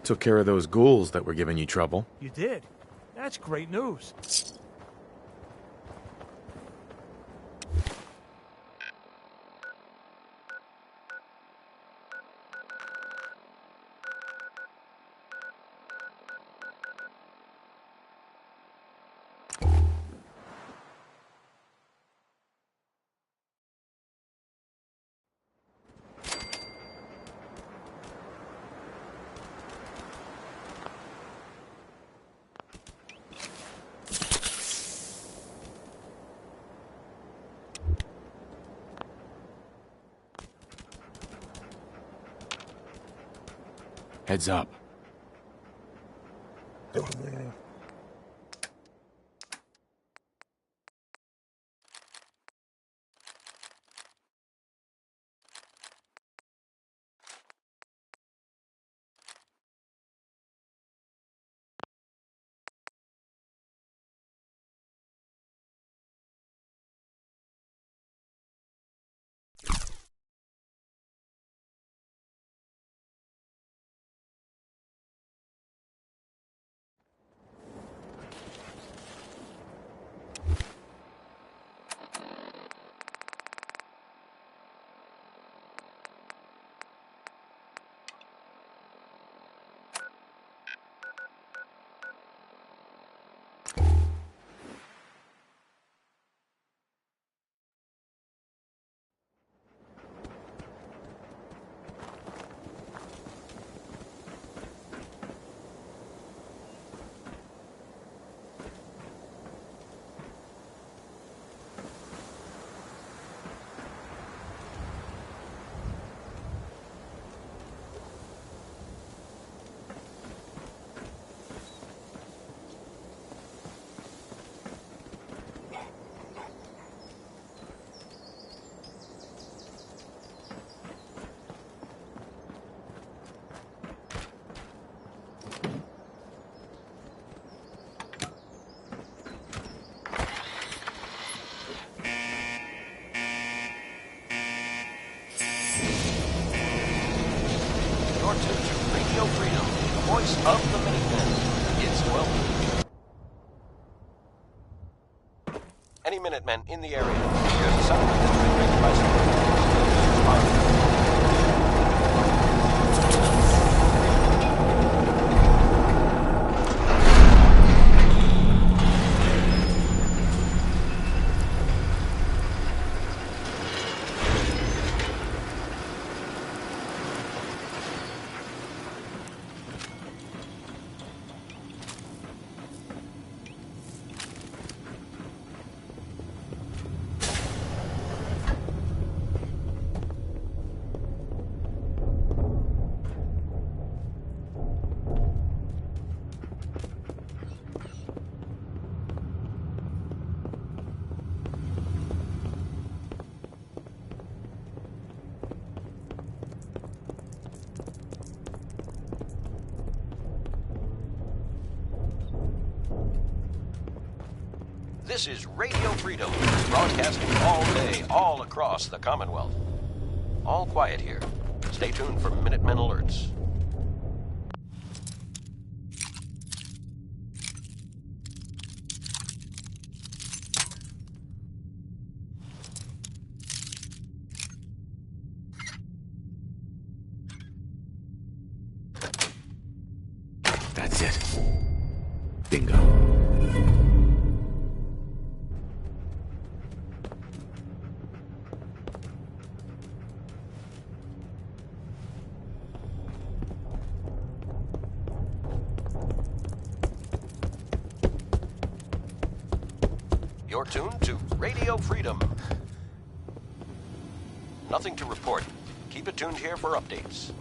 S2: Took care of those ghouls that were giving you trouble.
S10: You did? That's great news.
S2: Heads up.
S1: You're tuned to Radio Freedom, the voice of the Minutemen. It's welcome. Any Minutemen in the area. There's a settlement that's been raided by some. This is Radio Freedom, broadcasting all day, all across the Commonwealth. All quiet here. Stay tuned for Minutemen alerts.
S2: That's it. Bingo.
S1: You're tuned to Radio Freedom. Nothing to report. Keep it tuned here for updates.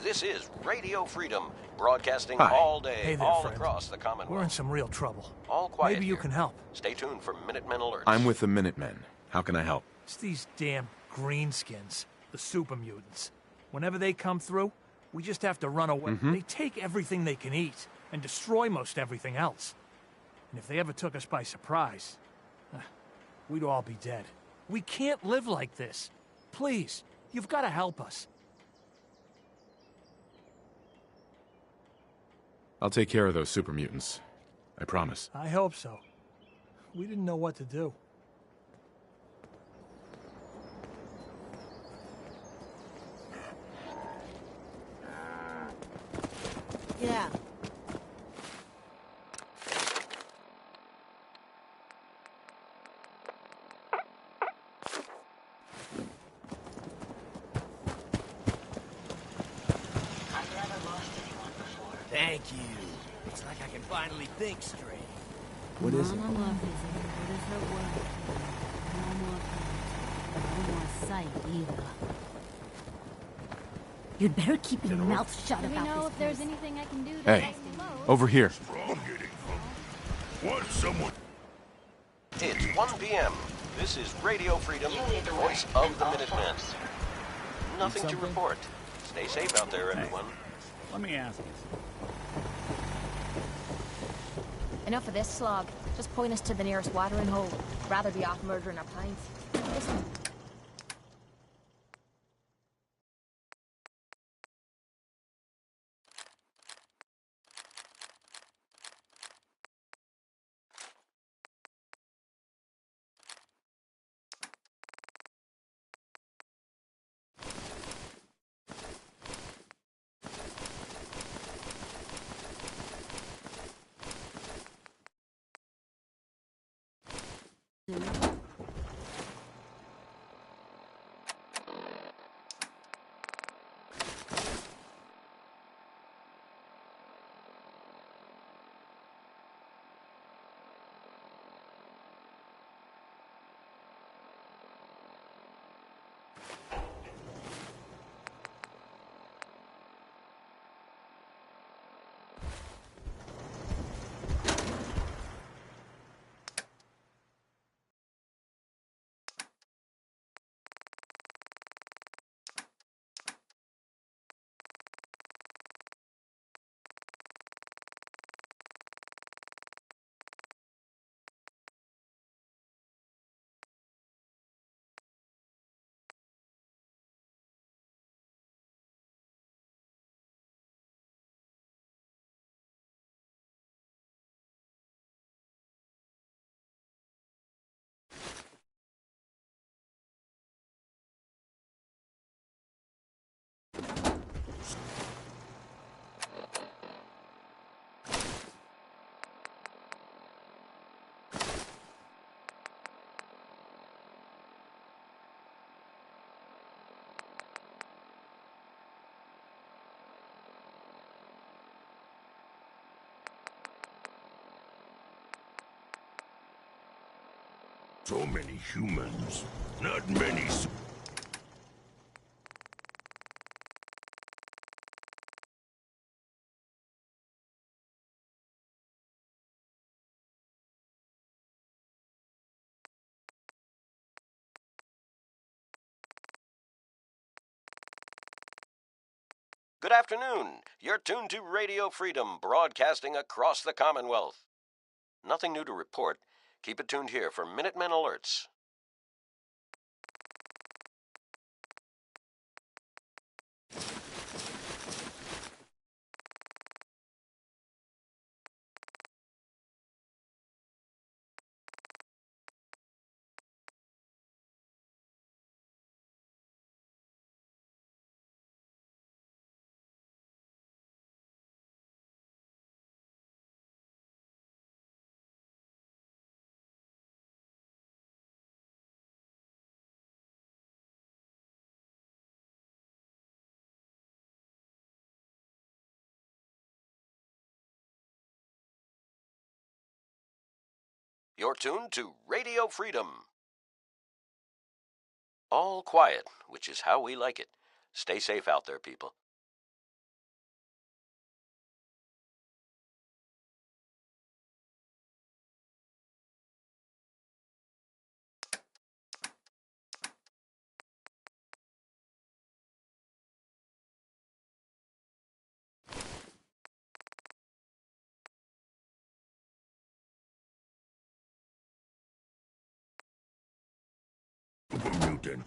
S1: This is Radio Freedom, broadcasting
S2: Hi.
S1: all day,
S10: Hey there,
S1: all
S10: friend.
S1: across the Commonwealth.
S10: We're in some real trouble.
S1: All quiet
S10: Maybe you
S1: here.
S10: can help.
S1: Stay tuned for Minutemen alerts.
S2: I'm with the Minutemen. How can I help?
S10: It's these damn greenskins, the super mutants. Whenever they come through, we just have to run away. They take everything they can eat and destroy most everything else. And if they ever took us by surprise, we'd all be dead. We can't live like this. Please, you've got to help us.
S2: I'll take care of those super mutants. I promise.
S10: I hope so. We didn't know what to do.
S16: Yeah.
S6: I've never lost anyone before.
S15: Thank you. It's like I can finally think straight.
S2: What is it?
S5: Mama love is what is her word? No more pain. No more sight either. You'd better keep your mouth shut
S7: Do we
S5: about
S7: know
S5: this
S7: if there's
S5: place.
S7: anything I can do to
S2: Hey,
S7: help them out?
S2: over here.
S9: Want someone?
S1: It's 1 p.m. This is Radio Freedom, voice of the Minutemen. Nothing to report. Stay safe out there, everyone.
S18: Let me ask you.
S16: Enough of this slog. Just point us to the nearest watering hole. Rather be off murdering our pints. Listen.
S9: So many humans. Not many.
S1: Good afternoon. You're tuned to Radio Freedom, broadcasting across the Commonwealth. Nothing new to report. Keep it tuned here for Minutemen alerts. You're tuned to Radio Freedom. All quiet, which is how we like it. Stay safe out there, people.
S9: Newton.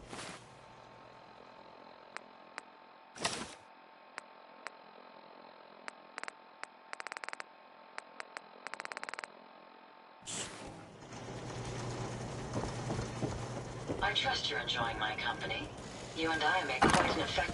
S6: I trust you're enjoying my company. You and I make quite an effect.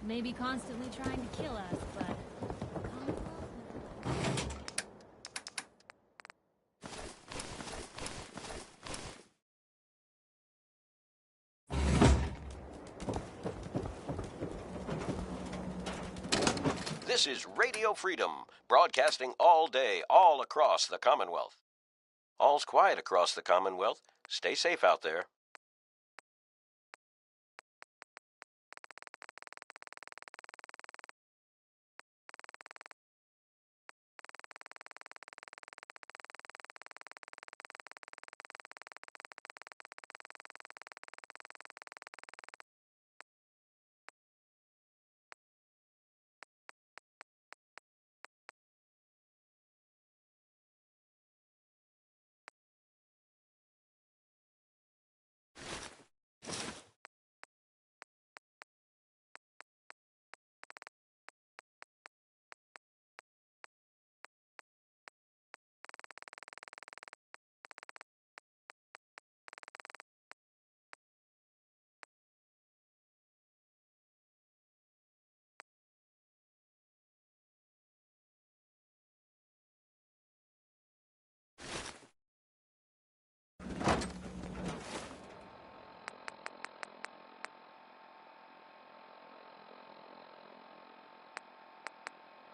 S7: Maybe constantly trying to kill us, but...
S1: This is Radio Freedom, broadcasting all day, all across the Commonwealth. All's quiet across the Commonwealth. Stay safe out there.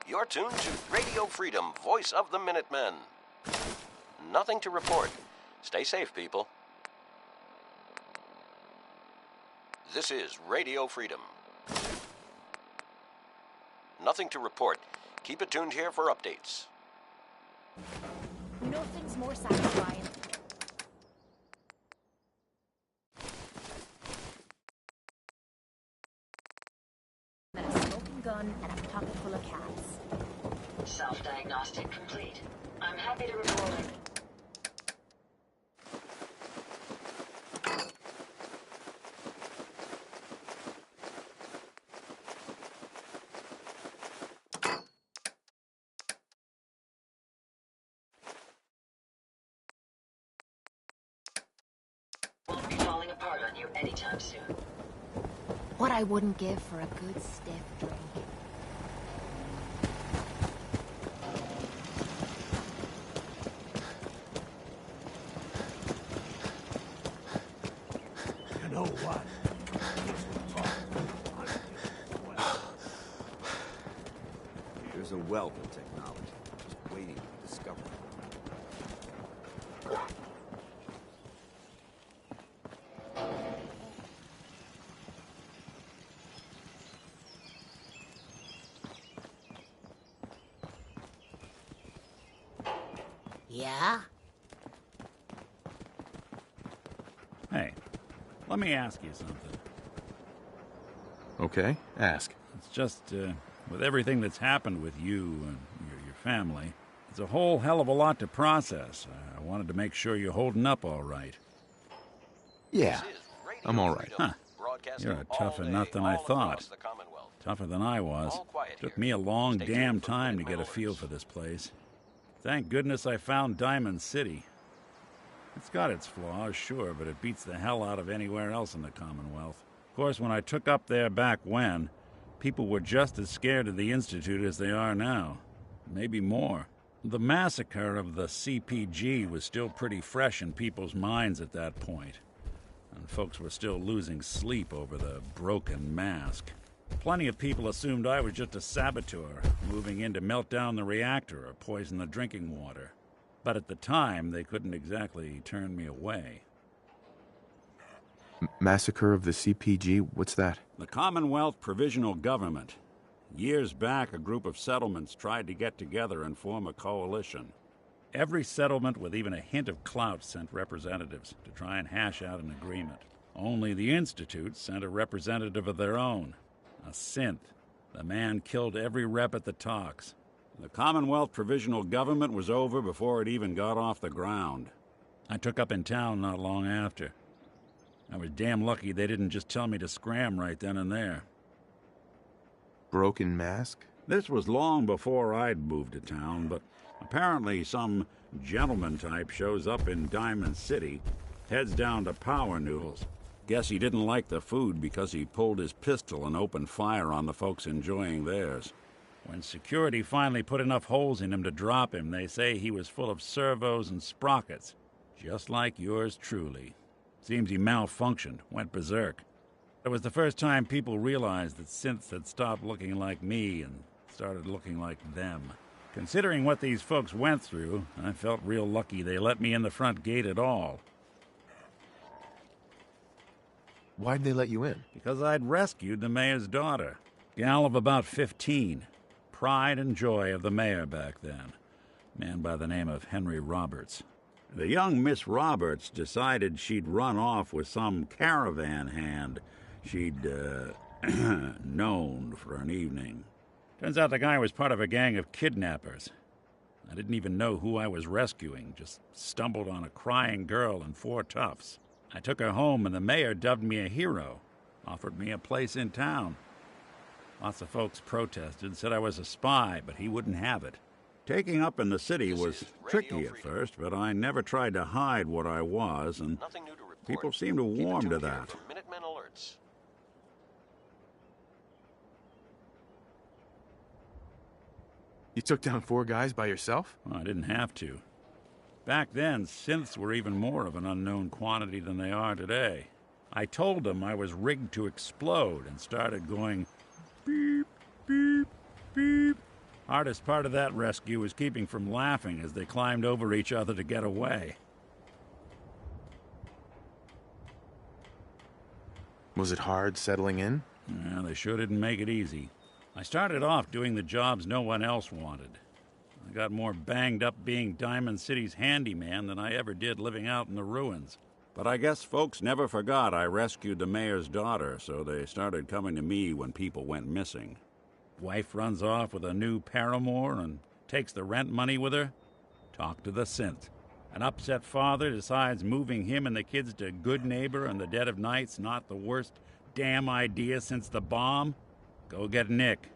S1: You're tuned to Radio Freedom, voice of the Minutemen. Nothing to report. Stay safe, people. This is Radio Freedom. Nothing to report. Keep it tuned here for updates.
S16: Nothing's more satisfying. And a smoking gun and a pocket full of cats.
S6: Self-diagnostic complete. I'm happy to report it. Won't be falling apart on you anytime soon.
S8: What I wouldn't give for a good stiff drink.
S10: You know what?
S11: There's a wealth of technology just waiting to be discovered.
S8: Yeah?
S18: Hey, let me ask you something.
S2: Okay, ask.
S18: It's just, with everything that's happened with you and your family, it's a whole hell of a lot to process. I wanted to make sure you're holding up all right.
S2: Yeah, I'm all right.
S18: Huh. You're a tougher nut than I thought. Tougher than I was. Took me a long damn time to get a feel for this place. Thank goodness I found Diamond City. It's got its flaws, sure, but it beats the hell out of anywhere else in the Commonwealth. Of course, when I took up there back when, people were just as scared of the Institute as they are now. Maybe more. The massacre of the CPG was still pretty fresh in people's minds at that point, and folks were still losing sleep over the broken mask. Plenty of people assumed I was just a saboteur, moving in to melt down the reactor or poison the drinking water. But at the time, they couldn't exactly turn me away.
S2: Massacre of the CPG? What's that?
S18: The Commonwealth Provisional Government. Years back, a group of settlements tried to get together and form a coalition. Every settlement with even a hint of clout sent representatives to try and hash out an agreement. Only the Institute sent a representative of their own. A synth. The man killed every rep at the talks. The Commonwealth Provisional Government was over before it even got off the ground. I took up in town not long after. I was damn lucky they didn't just tell me to scram right then and there.
S2: Broken mask?
S18: This was long before I'd moved to town, but apparently some gentleman type shows up in Diamond City, heads down to Power Noodles. Guess he didn't like the food because he pulled his pistol and opened fire on the folks enjoying theirs. When security finally put enough holes in him to drop him, they say he was full of servos and sprockets, just like yours truly. Seems he malfunctioned, went berserk. It was the first time people realized that synths had stopped looking like me and started looking like them. Considering what these folks went through, I felt real lucky they let me in the front gate at all.
S2: Why'd they let you in?
S18: Because I'd rescued the mayor's daughter. Gal of about 15. Pride and joy of the mayor back then. Man by the name of Henry Roberts. The young Miss Roberts decided she'd run off with some caravan hand she'd, known for an evening. Turns out the guy was part of a gang of kidnappers. I didn't even know who I was rescuing, just stumbled on a crying girl and 4 toughs. I took her home, and the mayor dubbed me a hero, offered me a place in town. Lots of folks protested, said I was a spy, but he wouldn't have it. Taking up in the city was tricky at first, but I never tried to hide what I was, and people seemed to warm to that.
S1: Minutemen alerts.
S2: You took down 4 guys by yourself?
S18: Well, I didn't have to. Back then, synths were even more of an unknown quantity than they are today. I told them I was rigged to explode and started going beep, beep, beep. Hardest part of that rescue was keeping from laughing as they climbed over each other to get away.
S2: Was it hard settling in?
S18: Yeah, they sure didn't make it easy. I started off doing the jobs no one else wanted. I got more banged up being Diamond City's handyman than I ever did living out in the ruins. But I guess folks never forgot I rescued the mayor's daughter, so they started coming to me when people went missing. Wife runs off with a new paramour and takes the rent money with her. Talk to the synth. An upset father decides moving him and the kids to Good Neighbor in the dead of night's not the worst damn idea since the bomb. Go get Nick.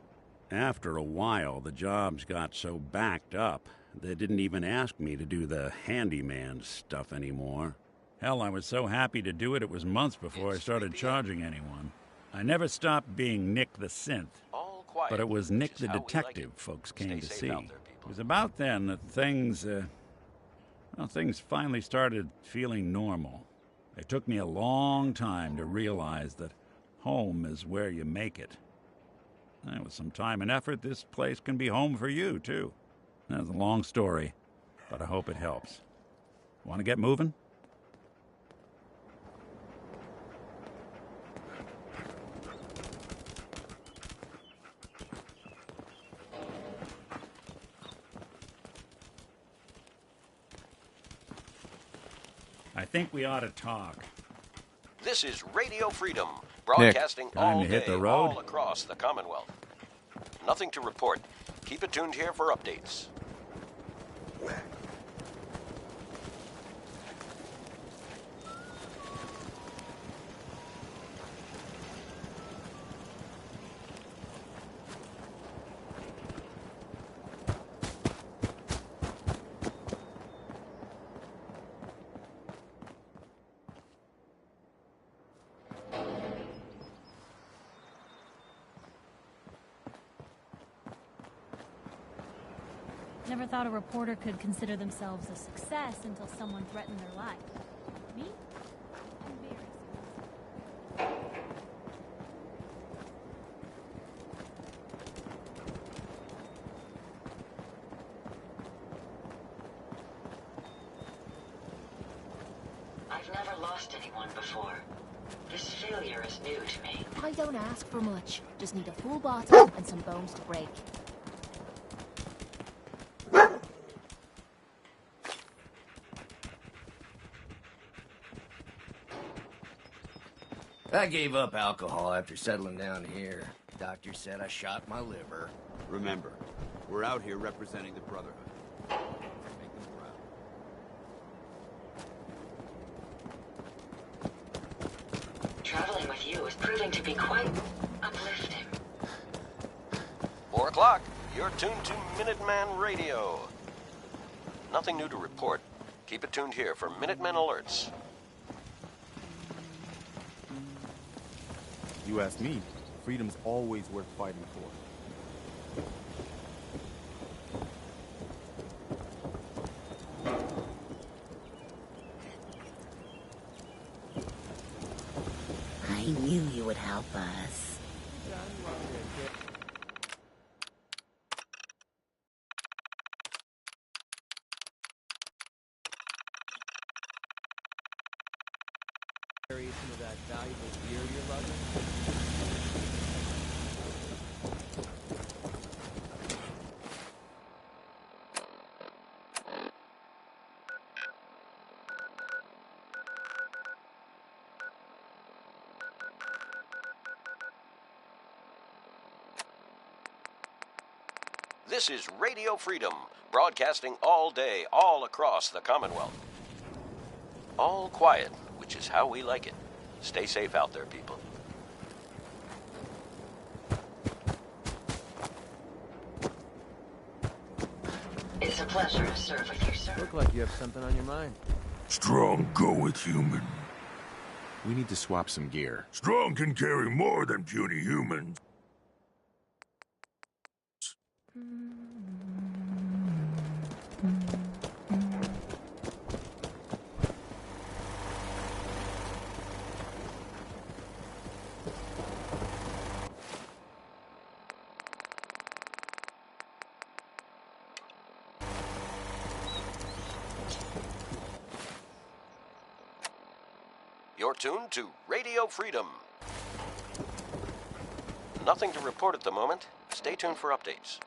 S18: After a while, the jobs got so backed up, they didn't even ask me to do the handyman stuff anymore. Hell, I was so happy to do it, it was months before I started charging anyone. I never stopped being Nick the Synth,
S1: All quiet,
S18: but it was Nick
S1: which is
S18: the
S1: how we like
S18: Detective
S1: it.
S18: folks
S1: Stay
S18: came to
S1: safe
S18: see.
S1: out there,
S18: It was about then that things finally started feeling normal. It took me a long time to realize that home is where you make it. And with some time and effort, this place can be home for you, too. That's a long story, but I hope it helps. Want to get moving? I think we ought to talk.
S1: This is Radio Freedom, broadcasting
S18: Time
S1: all
S18: to hit
S1: day,
S18: the road.
S1: all across the Commonwealth. Nothing to report. Keep it tuned here for updates.
S7: Never thought a reporter could consider themselves a success until someone threatened their life. Me?
S6: I've never lost anyone before. This failure is new to me.
S16: I don't ask for much. Just need a full bottle and some bones to break.
S15: I gave up alcohol after settling down here. Doctor said I shot my liver.
S19: Remember, we're out here representing the Brotherhood. Make them proud.
S6: Traveling with you is proving to be quite uplifting.
S1: 4 o'clock. You're tuned to Minuteman Radio. Nothing new to report. Keep it tuned here for Minutemen alerts.
S20: You ask me, freedom's always worth fighting for.
S8: I knew you would help us.
S15: Carry some of that valuable gear you're lugging.
S1: This is Radio Freedom, broadcasting all day, all across the Commonwealth. All quiet, which is how we like it. Stay safe out there, people.
S6: It's a pleasure to serve with you, sir.
S15: Look like you have something on your mind.
S9: Strong go with human.
S2: We need to swap some gear.
S9: Strong can carry more than puny humans.
S1: You're tuned to Radio Freedom. Nothing to report at the moment. Stay tuned for updates.